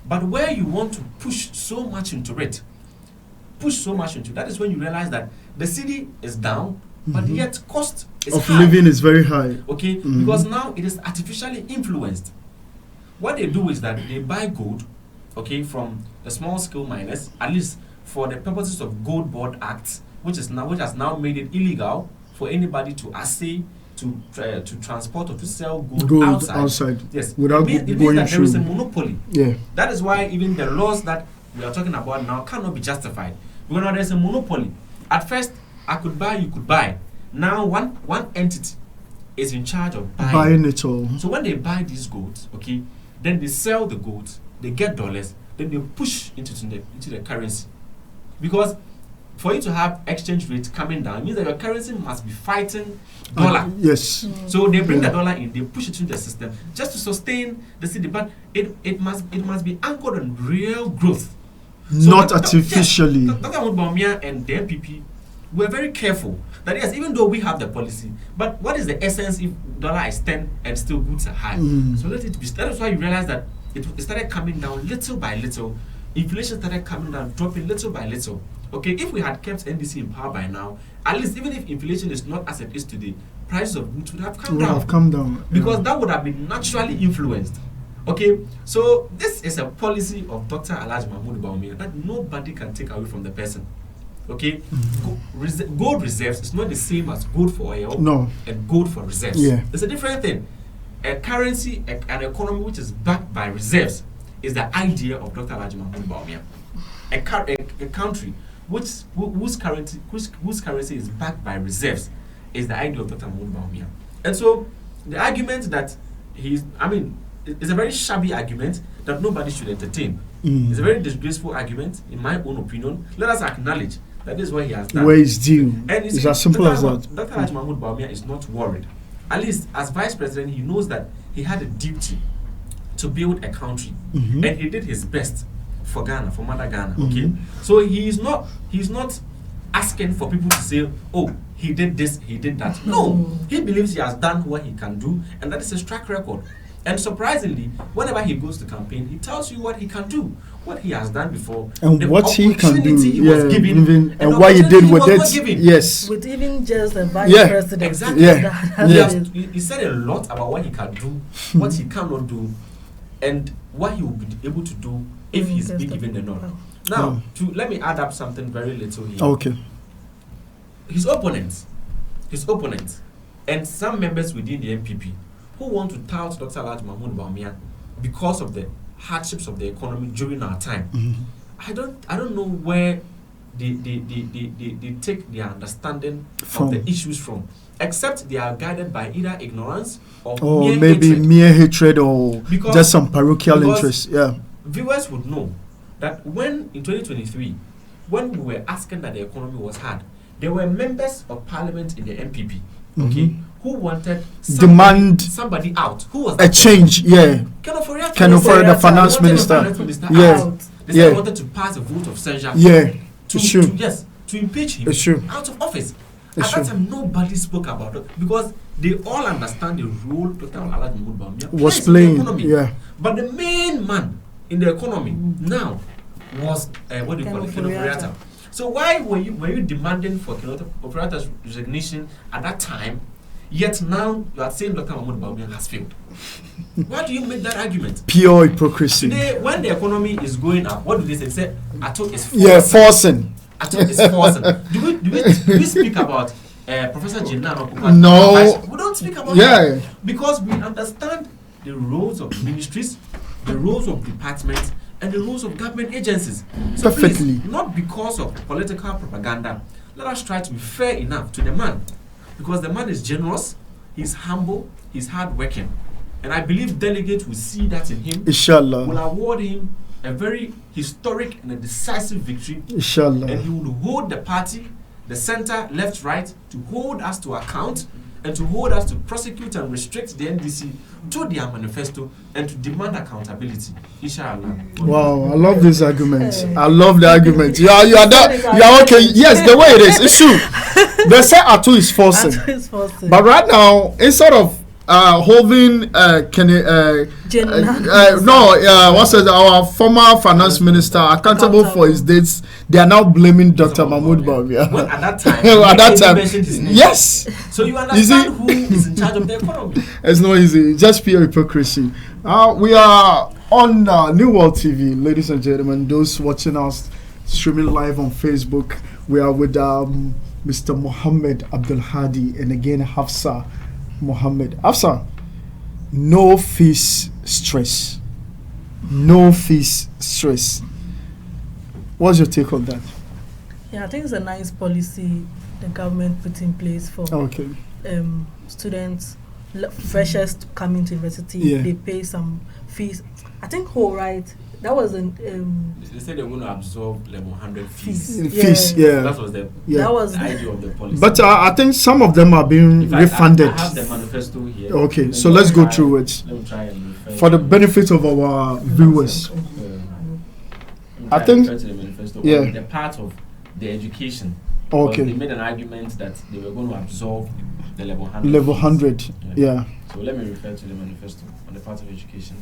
But where you want to push so much into it, that is when you realize that the city is down, but yet cost is of high. Living is very high. Okay? Because now it is artificially influenced. What they do is that they buy gold, okay, from the small scale miners, at least for the purposes of Gold Board Act, which has now made it illegal for anybody to assay, to transport or to sell gold outside. Yes, without it means going that through. There is a monopoly. Yeah. That is why even the laws that we are talking about now cannot be justified. Because now there is a monopoly. At first, I could buy, you could buy. Now one entity is in charge of buying it all. So when they buy these golds, okay, then they sell the golds, they get dollars, then they push into the currency. Because for you to have exchange rate coming down, it means that your currency must be fighting dollar. Yes. So they bring the dollar in, they push it into the system just to sustain the city. But it must be anchored on real growth. Not artificially. Dr. Bawumia and the MPP were very careful that yes, even though we have the policy, but what is the essence if dollar is 10 and still goods are high? So let it be. That is why you realize that it started coming down little by little. Inflation started coming down, dropping little by little. Okay, if we had kept NDC in power by now, at least even if inflation is not as it is today, prices of goods would have come down. Because that would have been naturally influenced. Okay, so this is a policy of Dr. Alhaji Mahmoud Bawumia that nobody can take away from the person. Okay, gold reserves is not the same as gold for oil and gold for reserves. Yeah. It's a different thing. A currency, an economy which is backed by reserves is the idea of Dr. Alhaji Mahmoud Bawumia. A country whose currency is backed by reserves is the idea of Dr. Mahmoud Bawumia. And so the argument that it's a very shabby argument that nobody should entertain. It's a very disgraceful argument, in my own opinion. Let us acknowledge that this is what he has done. Where is due? And it's as simple as that. Dr. Alhaji Mahmoud Bawumia is not worried. At least as vice president, he knows that he had a duty to build a country, and he did his best for Ghana, for Mother Ghana. Okay, so he's not asking for people to say, "Oh, he did this, he did that." No, he believes he has done what he can do, and that is his track record. And surprisingly, whenever he goes to campaign, he tells you what he can do, what he has done before, and what he can do, he was given, and what he did with it. Yes, with even just the vice president. Exactly. He said a lot about what he can do, what he cannot do, and what he will be able to do if he's been given the nod. Now, let me add up something very little here. Okay. His opponents, and some members within the MPP who want to tout Dr. Alhaji Mahmoud Bawumia because of the hardships of the economy during our time. I don't know where they take their understanding of the issues from, except they are guided by either ignorance or mere hatred or just some parochial interest. Yeah. Viewers would know that when in 2023, when we were asking that the economy was hard, there were members of parliament in the MPP, okay, who wanted somebody out. Who was a change? Yeah. Kenofori, the finance minister. Yeah. They said they wanted to pass a vote of censure. Yeah. To impeach him out of office. At that time, nobody spoke about it because they all understand the role Dr. Alhassan was playing in the economy. Yeah. But the main man in the economy now was what do you call it, Kenofori. So why were you demanding for Kenofori's resignation at that time? Yet now you are saying Dr. Mahmoud Bawumia has failed. Why do you make that argument? Pure hypocrisy. Today, when the economy is going up, what do they say? They say Ato is forcing. Yeah, forcing. Ato is forcing. Do we speak about Professor Jinano? No. We don't speak about that. Because we understand the roles of ministries, the roles of departments, and the roles of government agencies. So perfectly. Please, not because of political propaganda, let us try to be fair enough to the man. Because the man is generous, he's humble, he's hardworking. And I believe delegates will see that in him. Inshallah. Will award him a very historic and a decisive victory. Inshallah. And he will hold the party, the center, left, right, to hold us to account and to hold us to prosecute and restrict the NDC to their manifesto and to demand accountability. Inshallah. Wow, I love these arguments. I love the argument. You are okay. Yes, the way it is. It's true. They say Ato is forcing. But right now, instead of holding our former finance minister accountable for his dates, they are now blaming Dr. Mahmoud Bawumia. Well, at that time, yes. So you understand who is in charge of the economy. It's not easy. Just pure hypocrisy. We are on New World TV, ladies and gentlemen. Those watching us streaming live on Facebook, we are with Mr. Muhammed, Abdul-Haddi, and again Hafsa. Mohammed. Hafsa, no fees stress. No fees stress. What's your take on that? Yeah, I think it's a nice policy the government put in place for students, freshers coming to university. Yeah. They pay some fees. I think that was they said they were going to absorb level 100 fees. That was the idea of the policy. But I think some of them are being refunded. I have the manifesto here. Okay, so let's go through it. Let me try and for the benefit of our viewers. I think the part of the education. Okay. They made an argument that they were going to absorb the level 100. Level 100. Yeah. So let me refer to the manifesto on the part of education.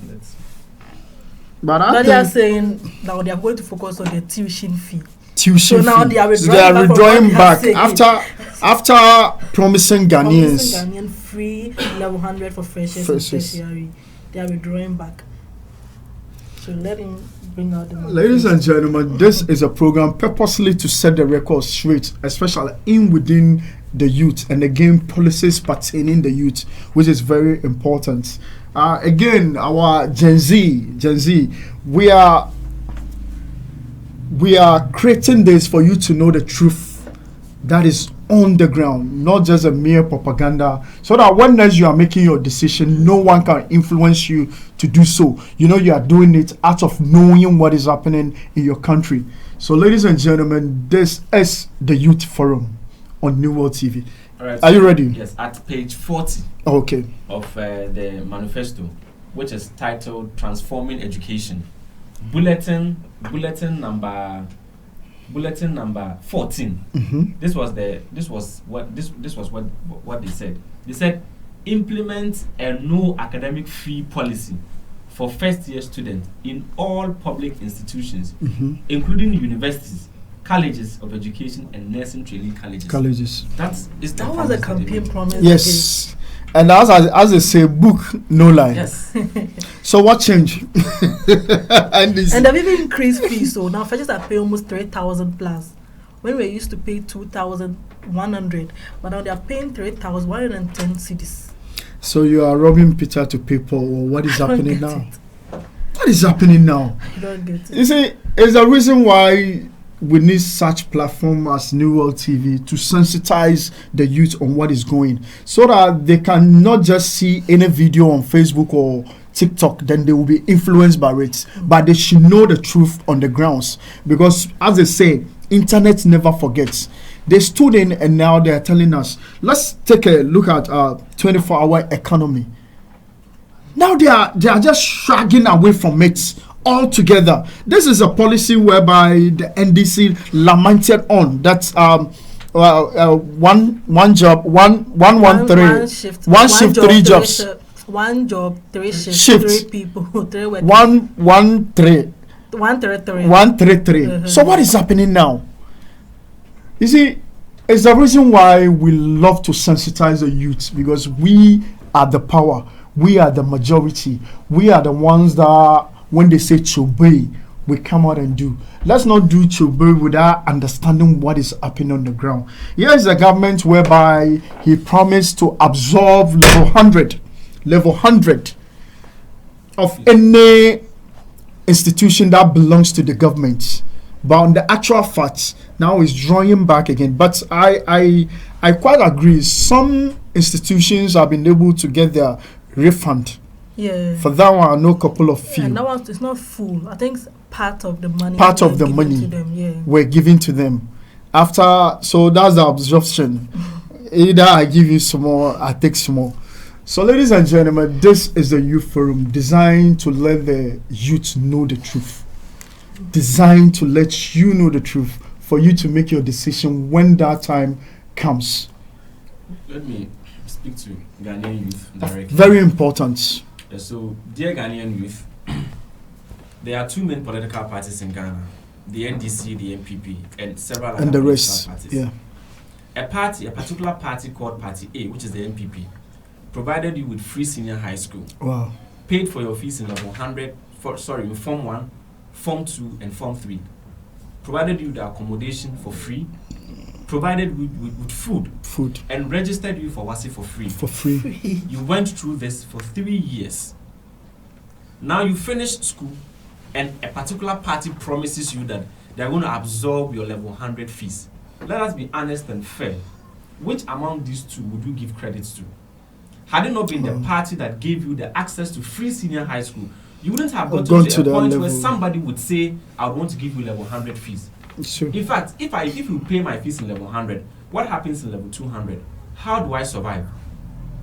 But they are saying now they are going to focus on the tuition fee. So now they are withdrawing back after promising Ghanaians. Ghanaian free level 100 for freshers and tertiary. They are withdrawing back. So let him bring out the money. Ladies and gentlemen, this is a program purposely to set the record straight, especially within the youth, and again policies pertaining the youth, which is very important. Again, our Gen Z, we are creating this for you to know the truth that is on the ground, not just a mere propaganda, so that when you are making your decision, no one can influence you to do so. You are doing it out of knowing what is happening in your country. So, ladies and gentlemen, this is the Youth Forum on New World TV. All right, are you ready? Yes, at page 40 of the manifesto, which is titled "Transforming Education," bulletin number 14. Mm-hmm. This was what they said. They said implement a no academic fee policy for first-year students in all public institutions, including universities, colleges of education, and nursing training colleges. That was a campaign promise. Yes. And as they say, book no lie. Yes. So what changed? and they've even increased fees. So now freshers are paying almost 3,000 plus. When we used to pay 2,100, but now they are paying 3,110 cedis. So you are robbing Peter to pay Paul. What is happening now? What is happening now? I don't get it. You see, it's the reason why we need such platform as New World TV to sensitize the youth on what is going, so that they can not just see any video on Facebook or TikTok, then they will be influenced by it, but they should know the truth on the grounds, because as they say, internet never forgets. They stood in and now they are telling us, let's take a look at 24-hour economy. Now they are just shrugging away from it altogether. This is a policy whereby the NDC lamented on. That's one job, one shift, three jobs. One job, three shifts, 3 people, 3 workers. One, three. 133. So what is happening now? You see, it's the reason why we love to sensitize the youth, because we are the power, we are the majority, we are the ones that when they say chobe, we come out and do. Let's not do chobe without understanding what is happening on the ground. Here is a government whereby he promised to absorb level 100 of any institution that belongs to the government. But on the actual facts, now is drawing back again. But I quite agree. Some institutions have been able to get their refund. Yeah. For that one, I know a couple of few. And that one is not full. I think part of the money. Part of the money to them, yeah. were given to them. So that's the absorption. Either I give you some more, I take some more. So, ladies and gentlemen, this is the Youth Forum, designed to let the youth know the truth. Designed to let you know the truth, for you to make your decision when that time comes. Let me speak to Ghanaian youth directly. Very important. So, dear Ghanaian youth, there are 2 main political parties in Ghana, the NDC, the NPP, and several other the rest parties. Yeah. A particular party called Party A, which is the NPP, provided you with free senior high school. Wow. Paid for your fees in level 100, in Form 1, Form 2, and Form 3. Provided you the accommodation for free. Provided with food. And registered you for WASI for free. For free. You went through this for 3 years. Now you finished school, and a particular party promises you that they're going to absorb your level 100 fees. Let us be honest and fair. Which among these two would you give credit to? Had it not been the party that gave you the access to free senior high school, you wouldn't have gotten to a point where somebody would say, I want to give you level 100 fees. Sure. In fact, if you pay my fees in level 100, what happens in level 200? How do I survive?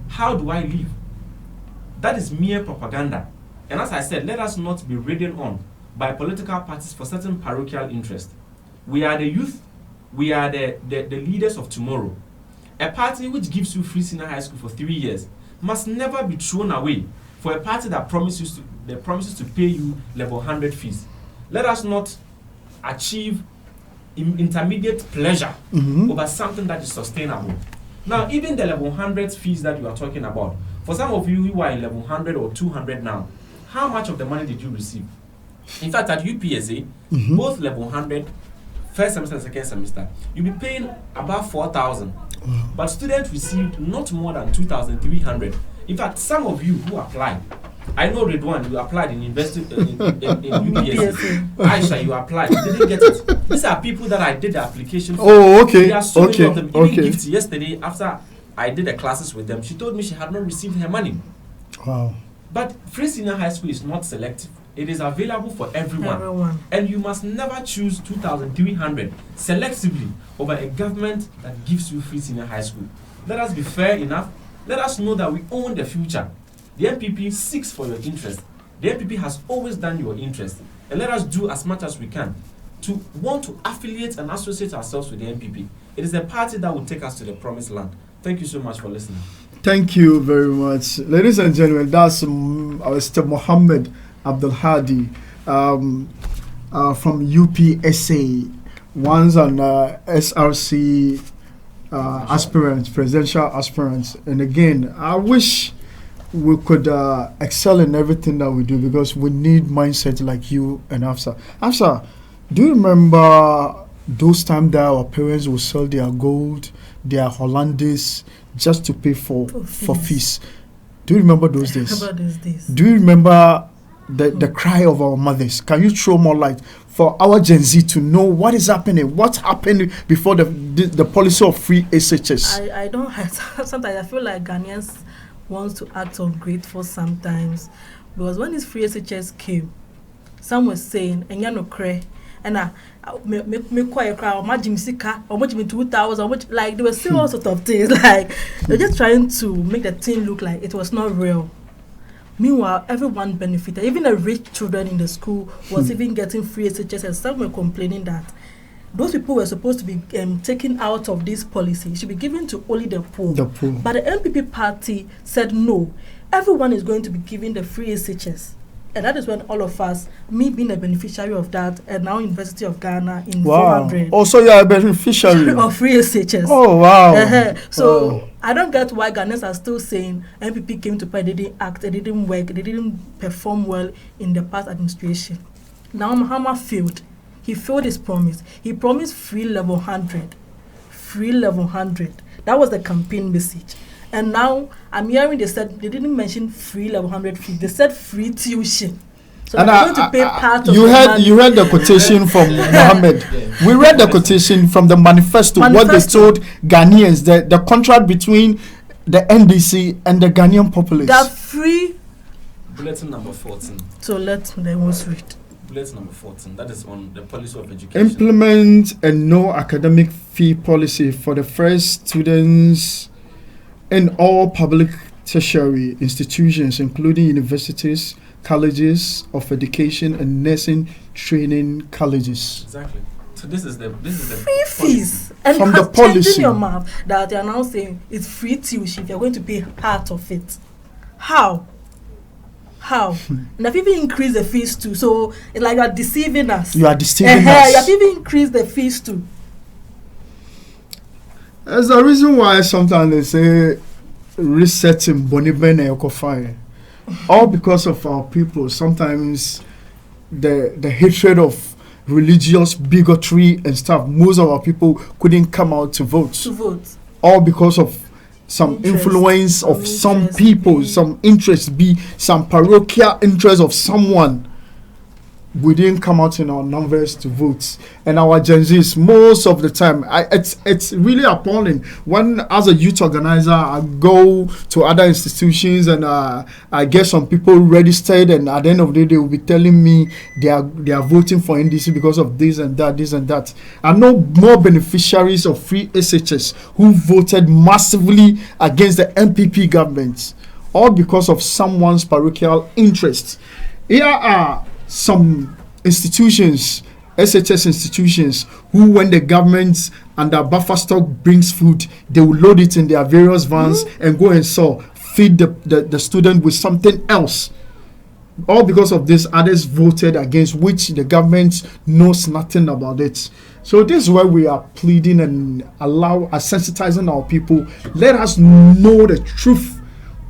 How do I live? That is mere propaganda. And as I said, let us not be ridden on by political parties for certain parochial interest. We are the youth. We are the leaders of tomorrow. A party which gives you free senior high school for 3 years must never be thrown away for a party that promises to pay you level 100 fees. Let us not achieve intermediate pleasure over something that is sustainable. Now, even the level 100 fees that you are talking about, for some of you who are in level 100 or 200 now, how much of the money did you receive? In fact, at UPSA, both level 100, first semester and second semester, you'll be paying about 4,000. But students received not more than 2,300. In fact, some of you who applied, I know Redwan, you applied in university in UPSA. Aisha, you applied, you didn't get it. These are people that I did the application for. Oh, okay. There are so many of them. Even Gifty, yesterday, after I did the classes with them, she told me she had not received her money. Wow. But free senior high school is not selective. It is available for everyone. And you must never choose 2,300 selectively over a government that gives you free senior high school. Let us be fair enough. Let us know that we own the future. The NPP seeks for your interest. The NPP has always done your interest. And let us do as much as we can to want to affiliate and associate ourselves with the NPP. It is a party that will take us to the promised land. Thank you so much for listening. Thank you very much. Ladies and gentlemen, that's Mr. Mohammed Abdul-Haddi from UPSA, once an SRC aspirant, presidential aspirant. And again, I wish we could excel in everything that we do, because we need mindset like you and Hafsa. Hafsa, do you remember those times that our parents would sell their gold, their Hollandaise, just to pay for fees? Do you remember those days? Those days. Do you remember the cry of our mothers. Can you throw more light for our Gen Z to know what is happening? What happened before the policy of free SHS? I don't sometimes I feel like Ghanaians wants to act ungrateful sometimes, because when this free SHS came, some were saying and me quiet crowd, imagine sika, or much me 2,000, or much, like they were saying all sorts of things, like they're just trying to make the thing look like it was not real. Meanwhile, everyone benefited. Even the rich children in the school was even getting free SHS, and some were complaining that those people were supposed to be taken out of this policy. It should be given to only the poor. But the MPP party said no. Everyone is going to be given the free SHS. And that is when all of us, me being a beneficiary of that, and now University of Ghana in 400. Also, you are a beneficiary of free SHS. Oh, wow. So I don't get why Ghanaians are still saying MPP came to power, they didn't act, they didn't work, they didn't perform well in the past administration. Now Muhammad failed. He failed his promise. He promised free level 100. Free level 100. That was the campaign message. And now I'm hearing they said they didn't mention free level 100 fee. They said free tuition. So they're going to pay part of the money. You heard the quotation from Mohammed. We read the quotation from the manifesto. What they told Ghanaians, the contract between the NDC and the Ghanaian populace. That free. Bulletin number 14. So let them read. Bulletin number 14. That is on the policy of education. Implement a no academic fee policy for the first students in all public tertiary institutions, including universities, colleges of education, and nursing training colleges. Exactly. So this is the free fees. And from the policy. Your mouth that they are now saying it's free tuition if you're going to pay part of it. How? And they've even increased the fees too. So it's like you are deceiving us. You are deceiving us. You have even increased the fees too. There's a reason why sometimes they say resetting Bonibene Okofire. All because of our people. Sometimes the hatred of religious bigotry and stuff. Most of our people couldn't come out to vote. All because of some influence of some people, some interest, some parochial interest of someone. We didn't come out in our numbers to vote. And our Gen Zs, most of the time, it's really appalling. When, as a youth organizer, I go to other institutions and I get some people registered, and at the end of the day, they will be telling me they are voting for NDC because of this and that. I know more beneficiaries of free SHS who voted massively against the MPP government, all because of someone's parochial interest. Here are some institutions, SHS institutions, who, when the government and the buffer stock brings food, they will load it in their various vans and go and feed the student with something else. All because of this, others voted against, which the government knows nothing about it. So this is why we are pleading and sensitizing our people. Let us know the truth.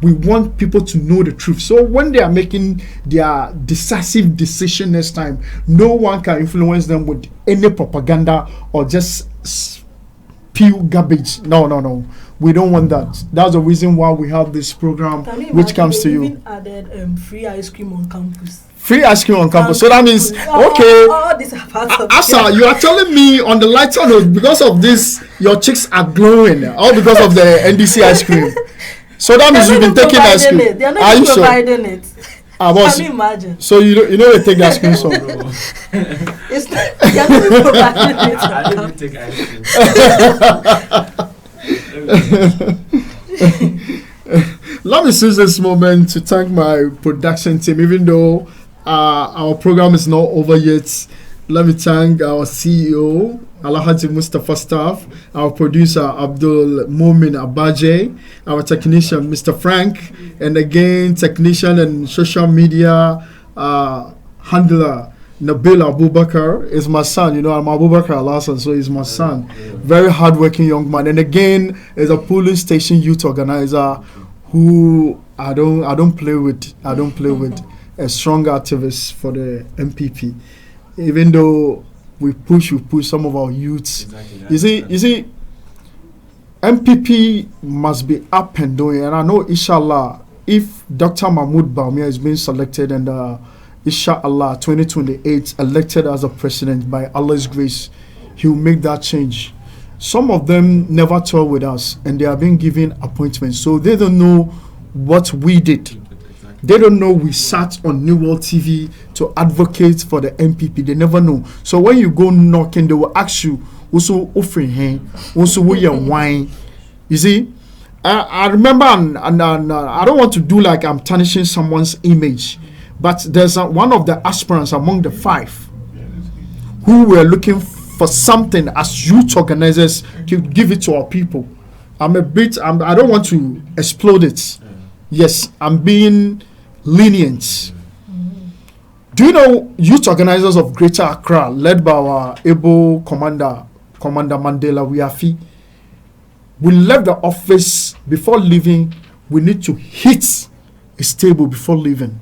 We want people to know the truth. So when they are making their decisive decision next time, no one can influence them with any propaganda or just spew garbage. No. We don't want that. That's the reason why we have this program, which comes to you. Even added free ice cream on campus. Free ice cream on campus. So that means, Asa, you are telling me on the lighter note, because of this, your cheeks are glowing, all because of the NDC ice cream. So that means you've been taking ice cream. They are not even providing it. Can you imagine? So you know they take the ice cream song. It's not, they are not even providing it. I didn't take ice cream. Let me seize this moment to thank my production team. Even though our program is not over yet, let me thank our CEO, Alhassan Mustafa staff, our producer Abdul-Mumin Abaje, our technician Mr. Frank, and again technician and social media handler Nabil Abubakar is my son. You know, I'm Abubakar Alhassan, so he's my son. Very hardworking young man, and again is a polling station youth organizer who I don't play with. A strong activist for the MPP. Even though we push some of our youths. Exactly. You see, MPP must be up and doing. And I know, inshallah, if Dr. Mahmoud Baumia is being selected and inshallah, 2028, elected as a president by Allah's grace, he will make that change. Some of them never tour with us, and they are being given appointments, so they don't know what we did. They don't know we sat on New World TV to advocate for the MPP. They never know. So when you go knocking, they will ask you, also offering him, also will your wine. You see, I remember, and I don't want to do like I'm tarnishing someone's image, but there's one of the aspirants among the 5 who were looking for something as youth organizers to give it to our people. I don't want to explode it. Yes, I'm being lenient. Do you know youth organizers of Greater Accra, led by our able Commander Mandela Wiafi? We left the office before leaving. We need to hit a stable before leaving.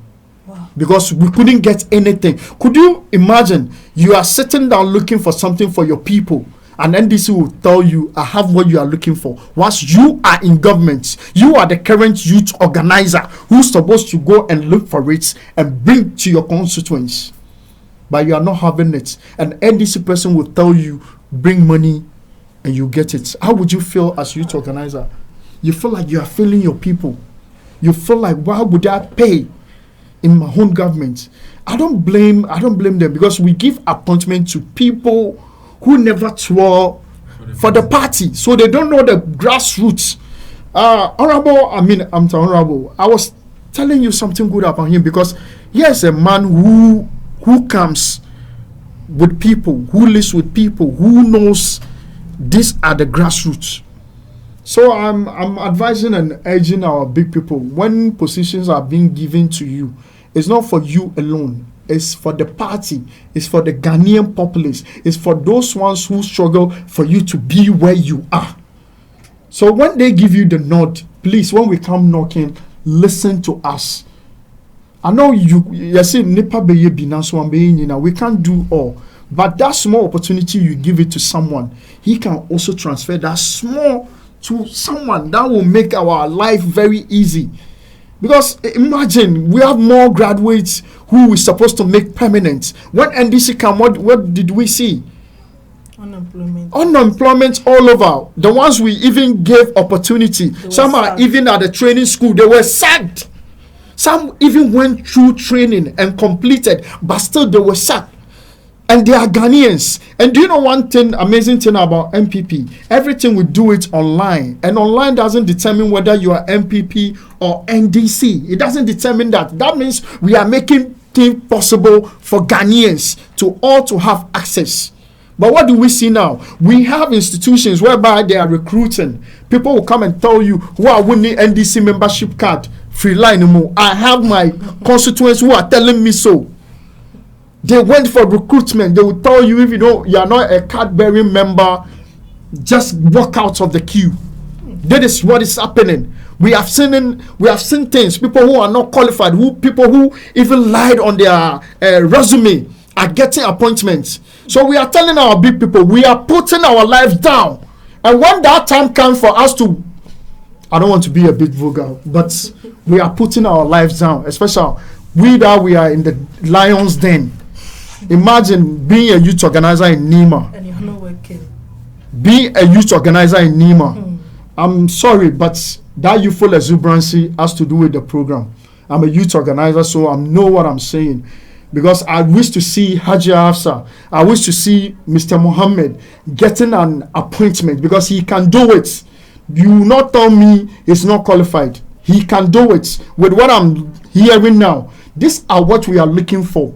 Wow. Because we couldn't get anything. Could you imagine? You are sitting down looking for something for your people, and NDC will tell you, I have what you are looking for. Once you are in government, you are the current youth organizer who's supposed to go and look for it and bring to your constituents. But you are not having it. An NDC person will tell you, bring money and you get it. How would you feel as youth organizer? You feel like you are failing your people. You feel like, why would I pay in my own government? I don't blame them, because we give appointment to people who never tour for the party, so they don't know the grassroots. Honorable, I was telling you something good about him, because here's a man who comes with people, who lives with people, who knows these are the grassroots. So I'm advising and urging our big people, when positions are being given to you, it's not for you alone. It's for the party. It's for the Ghanaian populace. It's for those ones who struggle for you to be where you are. So when they give you the nod, please, when we come knocking, listen to us. I know you see, we can't do all, but that small opportunity you give it to someone, he can also transfer that small to someone. That will make our life very easy. Because imagine, we have more graduates who we're supposed to make permanent. When NDC came, what did we see? Unemployment all over. The ones we even gave opportunity. Some are even at the training school. They were sacked. Some even went through training and completed, but still they were sacked. And they are Ghanaians. And do you know one thing, amazing thing about MPP? Everything we do it online. And online doesn't determine whether you are MPP or NDC. It doesn't determine that. That means we are making things possible for Ghanaians to have access. But what do we see now? We have institutions whereby they are recruiting. People will come and tell you, I need NDC membership card. Free line. I have my constituents who are telling me so. They went for recruitment. They will tell you, if you are not a card-bearing member, just walk out of the queue. That is what is happening. We have seen things. People who are not qualified, people who even lied on their resume, are getting appointments. So we are telling our big people, we are putting our lives down. And when that time comes for us to, I don't want to be a bit vulgar, but we are putting our lives down, especially we are in the lion's den. Imagine being a youth organizer in Nima. And you're not working. Being a youth organizer in Nima. I'm sorry, but that youthful exuberancy has to do with the program. I'm a youth organizer, so I know what I'm saying. Because I wish to see Haji Hafsa, I wish to see Mr. Mohammed getting an appointment, because he can do it. You will not tell me he's not qualified. He can do it. With what I'm hearing now, these are what we are looking for.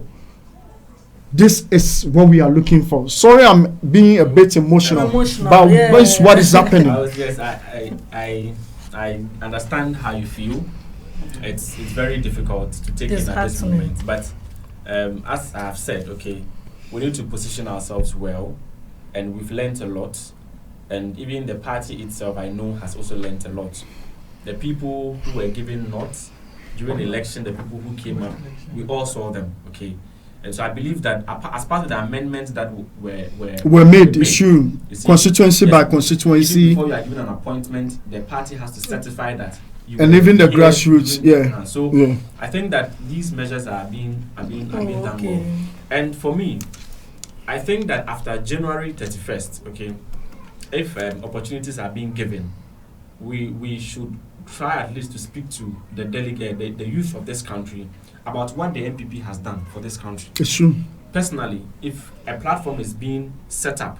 This is what we are looking for. Sorry, I'm being a bit emotional, but that's what is happening. I understand how you feel. It's very difficult to take in at this moment. But as I have said, okay, we need to position ourselves well, and we've learned a lot. And even the party itself, I know, has also learned a lot. The people who were given nods during the election, the people who came up, we all saw them, okay. And so I believe that as part of the amendments that were made, issue constituency by constituency. Even before you are given an appointment, the party has to certify that. And even the grassroots, So I think that these measures are being done well. Okay. And for me, I think that after January 31st, okay, if opportunities are being given, we should try at least to speak to the delegate, the youth of this country about what the MPP has done for this country. It's true. Personally, if a platform is being set up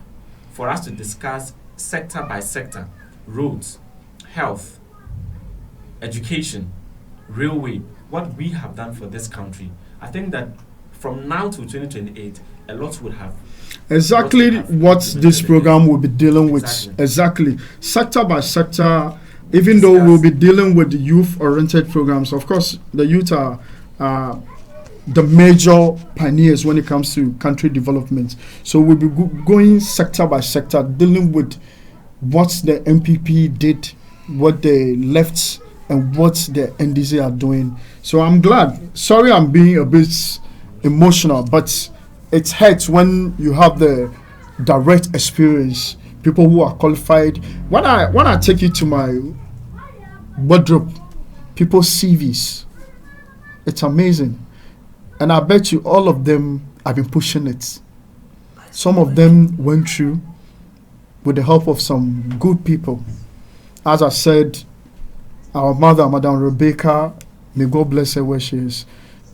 for us to discuss sector by sector, roads, health, education, railway, what we have done for this country, I think that from now to 2028, a lot would have. Exactly what this program will be dealing with. Exactly. Sector by sector, even though we'll be dealing with the youth-oriented programs, of course, the youth are the major pioneers when it comes to country development. So we'll be going sector by sector, dealing with what the MPP did, what they left, and what the NDC are doing. So I'm glad. Sorry I'm being a bit emotional, but it hurts when you have the direct experience, people who are qualified. When I take you to my wardrobe, people's CVs, it's amazing. And I bet you all of them have been pushing it. Some of them went through with the help of some good people. As I said, our mother, Madam Rebecca, may God bless her where she is,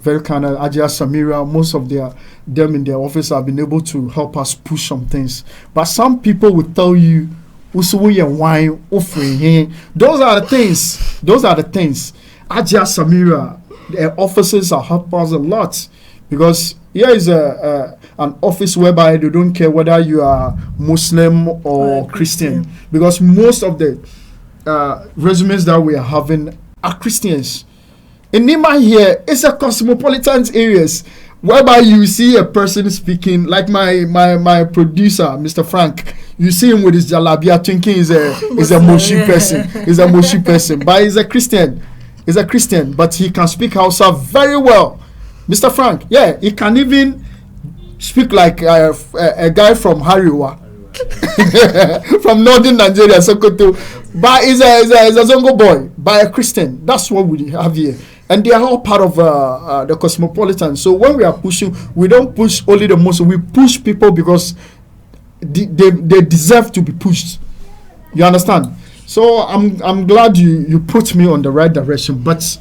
very kind of Ajia Samira, most of them in their office have been able to help us push some things. But some people will tell you, Usuwe and wine, those are the things. Those are the things. Ajia Samira, the offices are help us a lot, because here is an office whereby they don't care whether you are Muslim or Christian, because most of the resumes that we are having are Christians. In Nima here, it's a cosmopolitan areas whereby you see a person speaking, like my producer, Mr. Frank. You see him with his jalabia thinking he's a Moshi person. He's a Moshi person, but he's a Christian. He's a Christian, but he can speak Hausa very well. Mr. Frank, yeah, he can even speak like a guy from Hariwa, from northern Nigeria, Sokoto. But he's a Zongo boy, but a Christian. That's what we have here. And they are all part of the cosmopolitan. So when we are pushing, we don't push only the Muslim. We push people because they deserve to be pushed. You understand? So I'm glad you put me on the right direction, but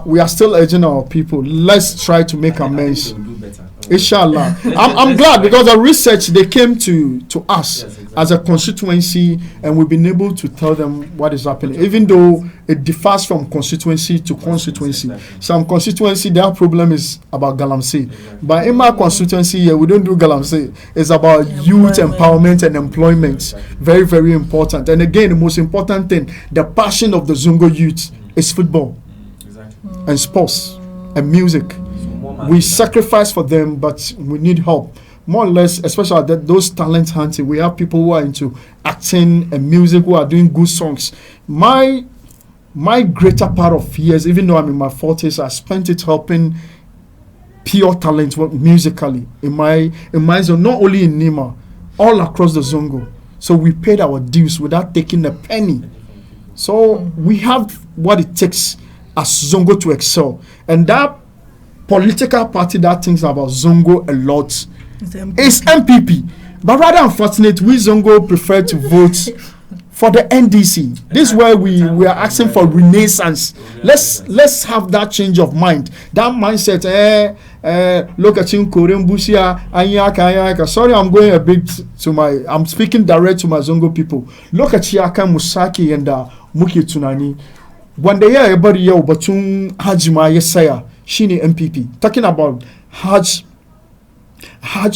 we are still urging our people. Let's try to make amends. Inshallah. I'm glad because the research they came to us as a constituency, and we've been able to tell them what is happening, even though it differs from constituency to constituency. Some constituency, their problem is about galamsey, but in my constituency here, we don't do galamsey. It's about youth empowerment and employment. Very, very important. And again, the most important thing, the passion of the Zongo youth is football and sports and music. We sacrifice for them, but we need help. More or less, especially those talent hunting. We have people who are into acting and music, who are doing good songs. My greater part of years, even though I'm in my 40s, I spent it helping pure talent musically in my zone, not only in Nima, all across the Zongo. So we paid our dues without taking a penny. So we have what it takes as Zongo to excel. And that political party that thinks about Zongo a lot is MPP. But rather unfortunate, we Zongo prefer to vote for the NDC. This is where we are asking for renaissance. Let's have that change of mind. That mindset, look at him, Busia, sorry, I'm going a bit I'm speaking direct to my Zongo people. Look at Chiaka Musaki and Muki Tunani. When they hear everybody yell, Batun Hajima Yesaya, Shini MPP, talking about Hajj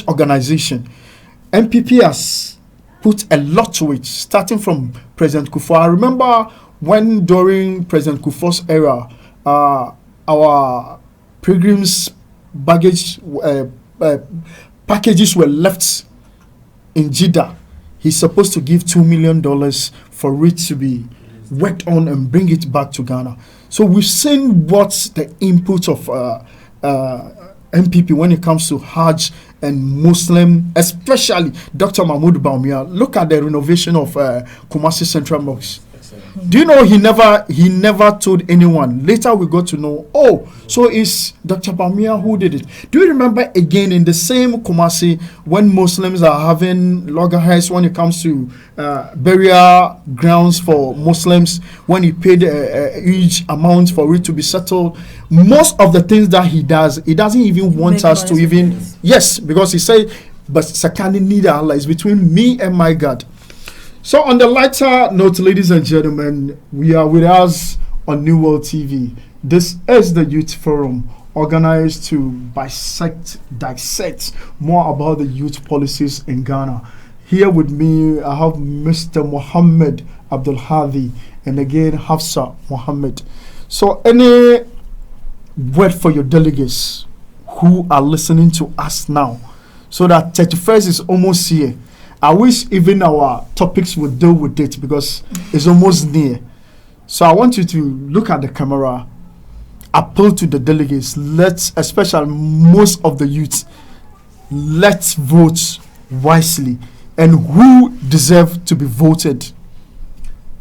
organization. MPP has put a lot to it, starting from President Kufuor. I remember when during President Kufuor's era, our pilgrims' baggage packages were left in Jeddah. He's supposed to give $2 million for it to be worked on and bring it back to Ghana. So we've seen what's the input of MPP when it comes to Hajj and Muslim, especially Dr. Mahmoud Baumia. Look at the renovation of Kumasi Central Mosque. Do you know he never told anyone? Later we got to know, so it's Dr. Bawumia who did it. Do you remember again in the same Kumasi when Muslims are having loggerheads when it comes to burial grounds for Muslims, when he paid a huge amount for it to be settled? Most of the things that he does, he doesn't even want us to even, yes, because he said, but Sakani neither Allah is between me and my God. So on the lighter note, ladies and gentlemen, we are with us on New World TV. This is the Youth Forum, organized to dissect more about the youth policies in Ghana. Here with me, I have Mr. Muhammed Abdul-Haddi and again Hafsatu Mohammed. So any word for your delegates who are listening to us now, so that 31st is almost here. I wish even our topics would deal with it because it's almost near. So I want you to look at the camera, appeal to the delegates, especially most of the youth, let's vote wisely and who deserve to be voted.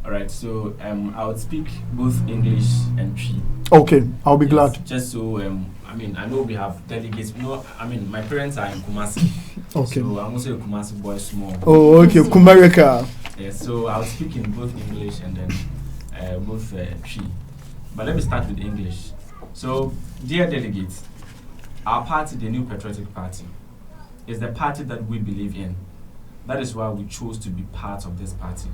All right, so I would speak both English and Twi. Okay, I'll be glad. Just so, I know we have delegates. My parents are in Kumasi. Okay. So I'm also a Kumasi boy small. Oh, okay, Kumerica. Yeah, so I'll speak in both English and then both Twi. But let me start with English. So, dear delegates, our party, the New Patriotic Party, is the party that we believe in. That is why we chose to be part of this party.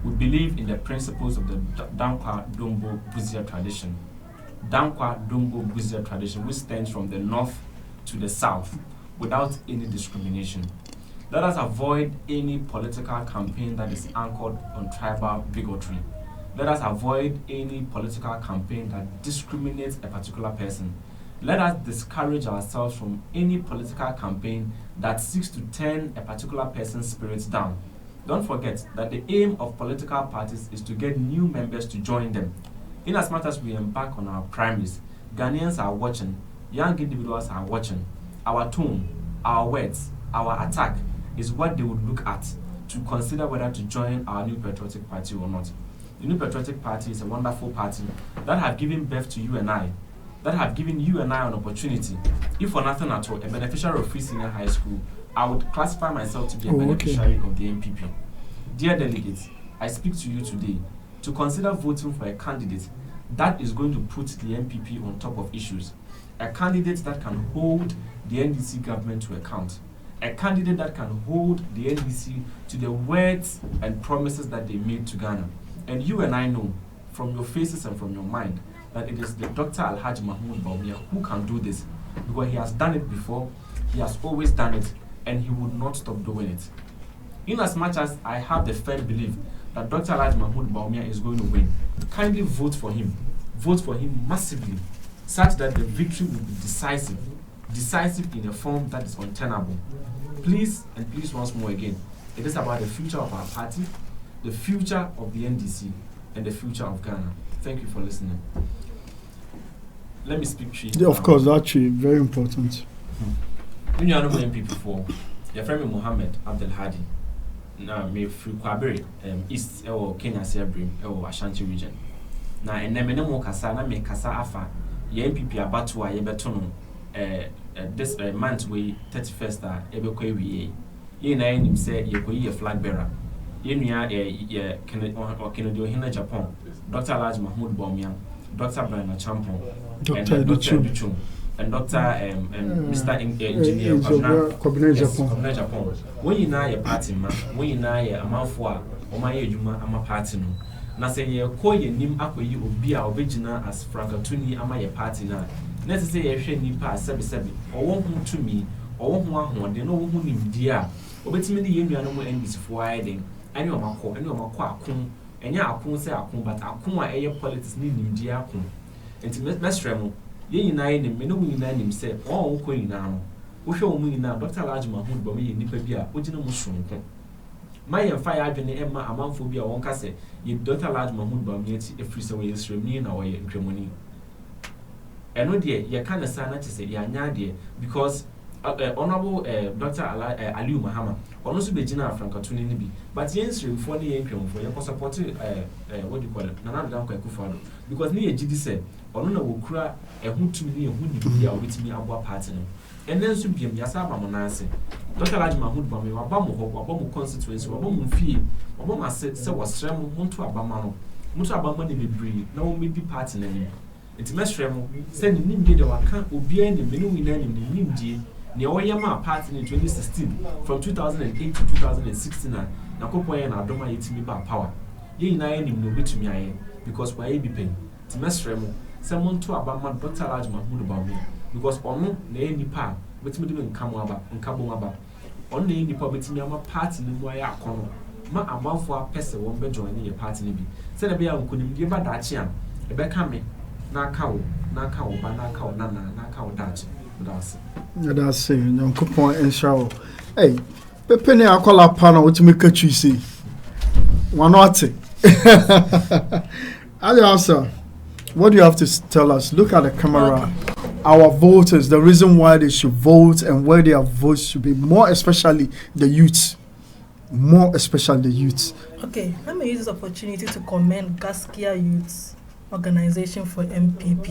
We believe in the principles of the Dankwa Dombo Buzia tradition. Dankwa Dombo Buzia tradition, which stands from the north to the south without any discrimination. Let us avoid any political campaign that is anchored on tribal bigotry. Let us avoid any political campaign that discriminates a particular person. Let us discourage ourselves from any political campaign that seeks to turn a particular person's spirits down. Don't forget that the aim of political parties is to get new members to join them. In as much as we embark on our primaries, Ghanaians are watching, young individuals are watching. Our tone, our words, our attack is what they would look at to consider whether to join our New Patriotic Party or not. The New Patriotic Party is a wonderful party that have given birth to you and I, that have given you and I an opportunity. If for nothing at all, a beneficiary of Free Senior High School, I would classify myself to be a beneficiary of the NPP. Dear delegates, I speak to you today to consider voting for a candidate that is going to put the NPP on top of issues, a candidate that can hold the NDC government to account, a candidate that can hold the NDC to the words and promises that they made to Ghana. And you and I know from your faces and from your mind that it is the Dr. Alhaji Mahmoud Bawumia who can do this, because he has done it before, he has always done it, and he would not stop doing it. In as much as I have the firm belief that Dr. Alhaji Mahmoud Bawumia is going to win, kindly vote for him. Vote for him massively, such that the victory will be decisive in a form that is untenable. Please, and please once more again, it is about the future of our party, the future of the NDC, and the future of Ghana. Thank you for listening. Let me speak to you. Yeah, of course, actually, very important. You know MP before. Your friend Muhammed Abdul-Haddi. Now, me through Kwabere, East or Kenya Seabrim or Ashanti region. Now, and then no more Kasa, na me Kasa Afa, your MPP Abatua, Yebetono, this month we 31st, Ebekwe we. You know, him say, you could be a flag bearer. You know, Kennedy Hina Japan, Dr. Alhaji Mahmoud Bawumia, Dr. Brian Champon, and Dr. Duchum. And Dr. Mr. Engineer Kwabena Japan. When you know your party, man, when you know your Amafua, or my Juma, I'm a party. Na say ye call your name Akoyi Obi a Obejina as Frankatuni ama your party na. Let's say ye hwe nipa sebi or won to me or won ahode no won nim dia. Obetimi de yenuanom NDC fo aiden. Ani o makọ akon. Enya akon say akon but akon a eye politics ni nim dia akon. Enti mesremo ye nyina ye nim me no nyina nim say o won ko nyina no. Wo hwe wo mu nyina Dr. Alhaji Mahmoud Bawumia ye nipa bi a ogina mu sonko. My fire adwene Emma amanfo bi a won ka se ye Dr. Alhaji Mahmoud Bawumia ti efri se we yesremni na we ntwemoni eno de ye ka na sa na ti se ye anya de because Honorable Dr. Aliu Muhammad, also be Gina Francatuni Nibi, but yes, for the income for your support, what do you call it? Nana Danko Kufado, because near GD said, Honor will cry a hoot to me, who did be with me about partner. And then soon be Yasaba Monase. Dr. Laj Mahmoud Bami, Wabamu, Wabamu constituency, Wabamu fee, Wabama said, so was Sremo, Montu Abamano, Mutu Abamani be breed, no maybe partner. It's Mesremo, sending him the Waka, who be in the menu in the Nimdi. The Oyama party in 2016 from 2008 to 2016 na kopoye na adoma yetimi ba power ye ina ye nim no betumi aye because why be pay ti mesremo someone to abama Dr. Laj Mahmoud Bami because ono na ye nipa betumi de nkabo aba ono na ye nipa betumi ama party ni mu aye akono ma amanfo apese won be join ye party ni bi se na be ya nkonim de ba dachi am e be ka me na kawo ba na kawo na kawo dachi. That's it. You coupon and show. Hey, Penny, I call up panel to make a choosy. One not it. Alhassan, what do you have to tell us? Look at the camera. Okay. Our voters, the reason why they should vote and where their votes should be, more especially the youth. More especially the youth. Okay, let me use this opportunity to commend Gaskia Youth Organization for MPP.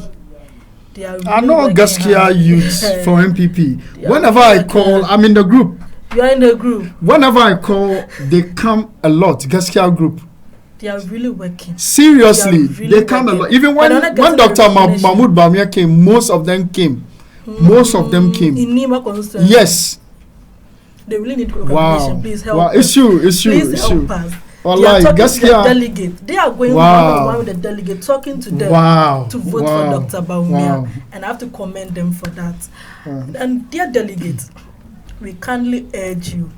Really I know Gaskia Youth for MPP. Whenever I call, I'm in the group. You are in the group. Whenever I call, they come a lot. Gaskia group. They are really working. Seriously, they come a lot. Even when Dr. Mahmoud Bamia came, most of them came. Most of them came. In Nima constituency. Yes. They really need recognition. Please help us. It's you. Please help us. They are talking to the delegate. They are going one-on-one with the delegate, talking to them to vote for Dr. Baumia. And I have to commend them for that. And dear delegates, we kindly urge you,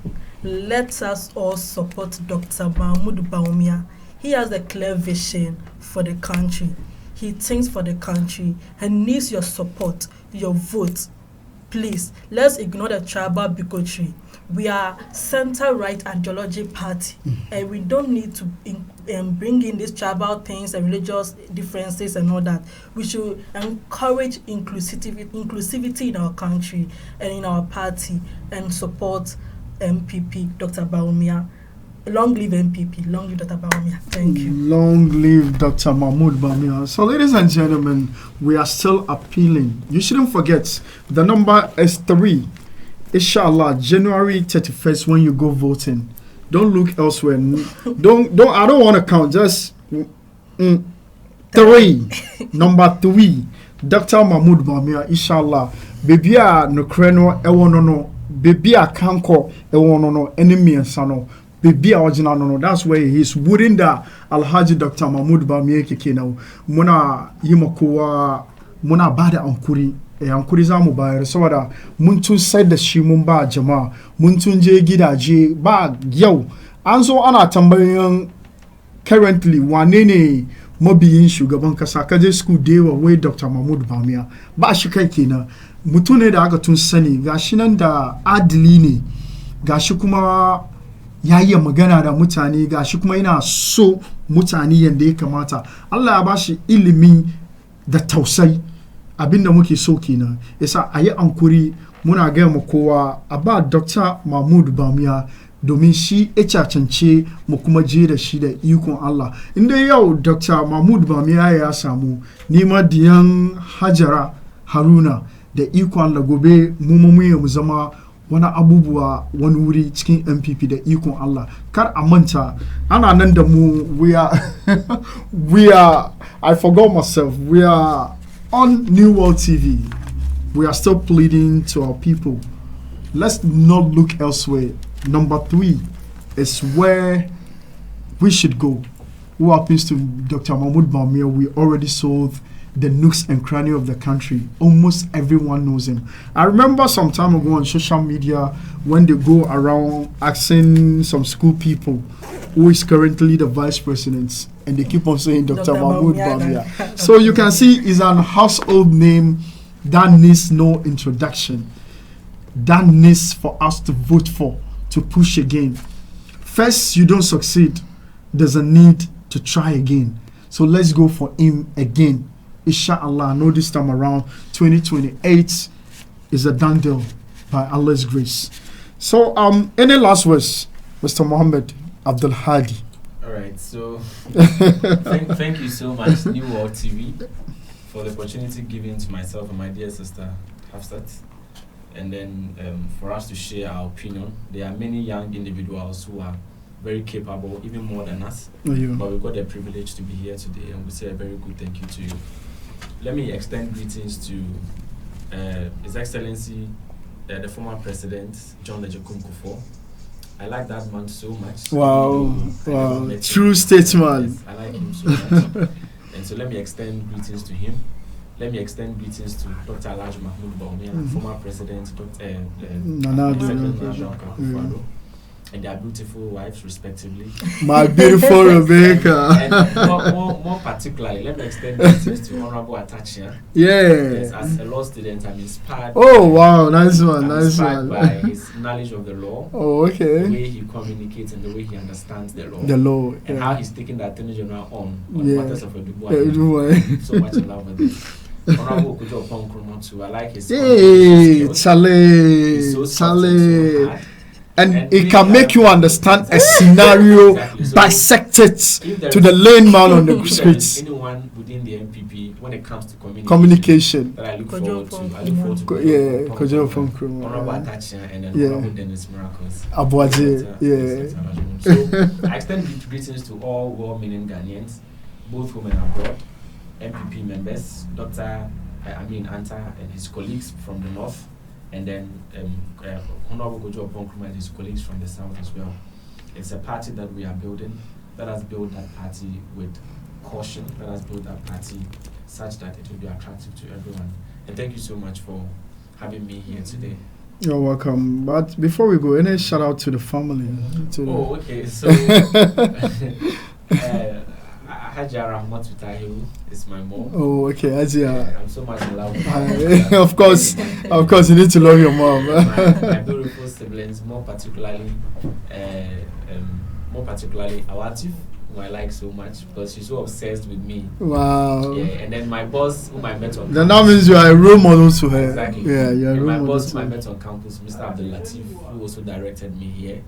let us all support Dr. Mahmoud Baumia. He has a clear vision for the country. He thinks for the country and needs your support, your vote. Please, let's ignore the tribal bigotry. We are center-right ideology party, and we don't need to bring in these tribal things and religious differences and all that. We should encourage inclusivity in our country and in our party and support MPP, Dr. Baumia. Long live MPP, long live Dr. Baumia. Thank you. Long live Dr. Mahmoud Bamia. So, ladies and gentlemen, we are still appealing. You shouldn't forget, the number is 3. Inshallah, January 31st when you go voting. Don't look elsewhere. Don't. I don't want to count. Just 3. Number 3. Dr. Mahmoud Bamia. Inshallah. Baby a no kreno ewo no. Baby a kanko ewo no. Enemy and sano. Baby a original no. That's where he is. Within the Alhaji Dr. Mahmoud Bamia keke now. Muna yimakuwa muna bada ankuri. Yankuri za mu bayar saboda mun tun sai da shi mun ba jama'a mun tun je gidaje ba yau an zo ana tambayan currently wane ne mabiyin shugaban kasa kaje school dewa wai Dr. Mahmoud Bamia ba shi kai kenan mutum ne da aka tun sani gashi nan da adili ne gashi kuma yayi magana da mutane gashi kuma yana so mutane yanda ya kamata Allah ya bashi ilimi da tausayi abinda muke so kenan yasa ayi ankuri muna ga mu kowa aba Dr. Mahmoud Bamia domin shi ya cacance mu kuma je da shi da ikon Allah inda yau Dr. Mahmoud Bamia ya samu nima diyan Hajara Haruna da ikon Allah gobe mu zama wani abubuwa wani wuri cikin MPP da ikon Allah kar a manta ana nan da mu we are I forgot myself we are on New World TV. We are still pleading to our people. Let's not look elsewhere. Number 3 is where we should go. Who happens to Dr. Mahmoud Bamia? We already solved the nooks and crannies of the country. Almost everyone knows him. I remember some time ago on social media when they go around asking some school people who is currently the vice president, and they keep on saying Dr. Mahmoud Bamia. So you can see it's an household name that needs no introduction. That needs for us to vote for, to push again. First, you don't succeed. There's a need to try again. So let's go for him again. Inshallah, I know this time around 2028 is a done deal. by Allah's grace. So, any last words, Mr. Mohammed Abdul-Haddi? All right, so thank you so much, New World TV, for the opportunity given to myself and my dear sister Hafsatu, and then for us to share our opinion. There are many young individuals who are very capable, even more than us, but we've got the privilege to be here today, and we say a very good thank you to you. Let me extend greetings to His Excellency, the former President, John Lejekum Kufuor. I like that man so much. Wow. True statesman. Yes, I like him so much. And so let me extend greetings to him. Let me extend greetings to Dr. Alhassan, former President, Dr. Nana Akufo-Addo, and their beautiful wives, respectively. My beautiful Rebecca. And more particularly, let me extend greetings to Honorable Atachia. Yes, as a law student, I'm inspired. Oh, wow, nice one, by his knowledge of the law. Oh, okay. The way he communicates and the way he understands the law. The law. And how he's taking the Attorney General on matters of a Dubois. So much in love with it. Honorable Kujo Okonkromo too. I like his skills. He's so hard. And it can make you understand a scenario, exactly. So dissected to the layman on the streets. Anyone within the MPP, when it comes to communication. That I look forward to. Kojo Okonkromo. Honorable Atachia and then Honorable Dennis Miracles. Abubakar. So I extend greetings to all well-meaning Ghanaians, both home and abroad, MPP members, Dr. Anta and his colleagues from the north, and then Honorable Kojo Okonkromo and his colleagues from the south as well. It's a party that we are building. Let us build that party with caution. Let us build that party such that it will be attractive to everyone. And thank you so much for having me here today. You're welcome. But before we go, any shout out to the family? Okay. So Hajia Rahmat Tahiru is my mom. Oh, okay. Hajia. I'm so much in love with her. Of course, you need to love your mom. my beautiful siblings, more particularly Awatif, who I like so much because she's so obsessed with me. Wow. Yeah, and then my boss, whom I met on campus. Then that means you are a role model to her. Exactly. Yeah, you're a role model. My boss, whom I met on campus, Mr. Abdul-Haddi, who also directed me here.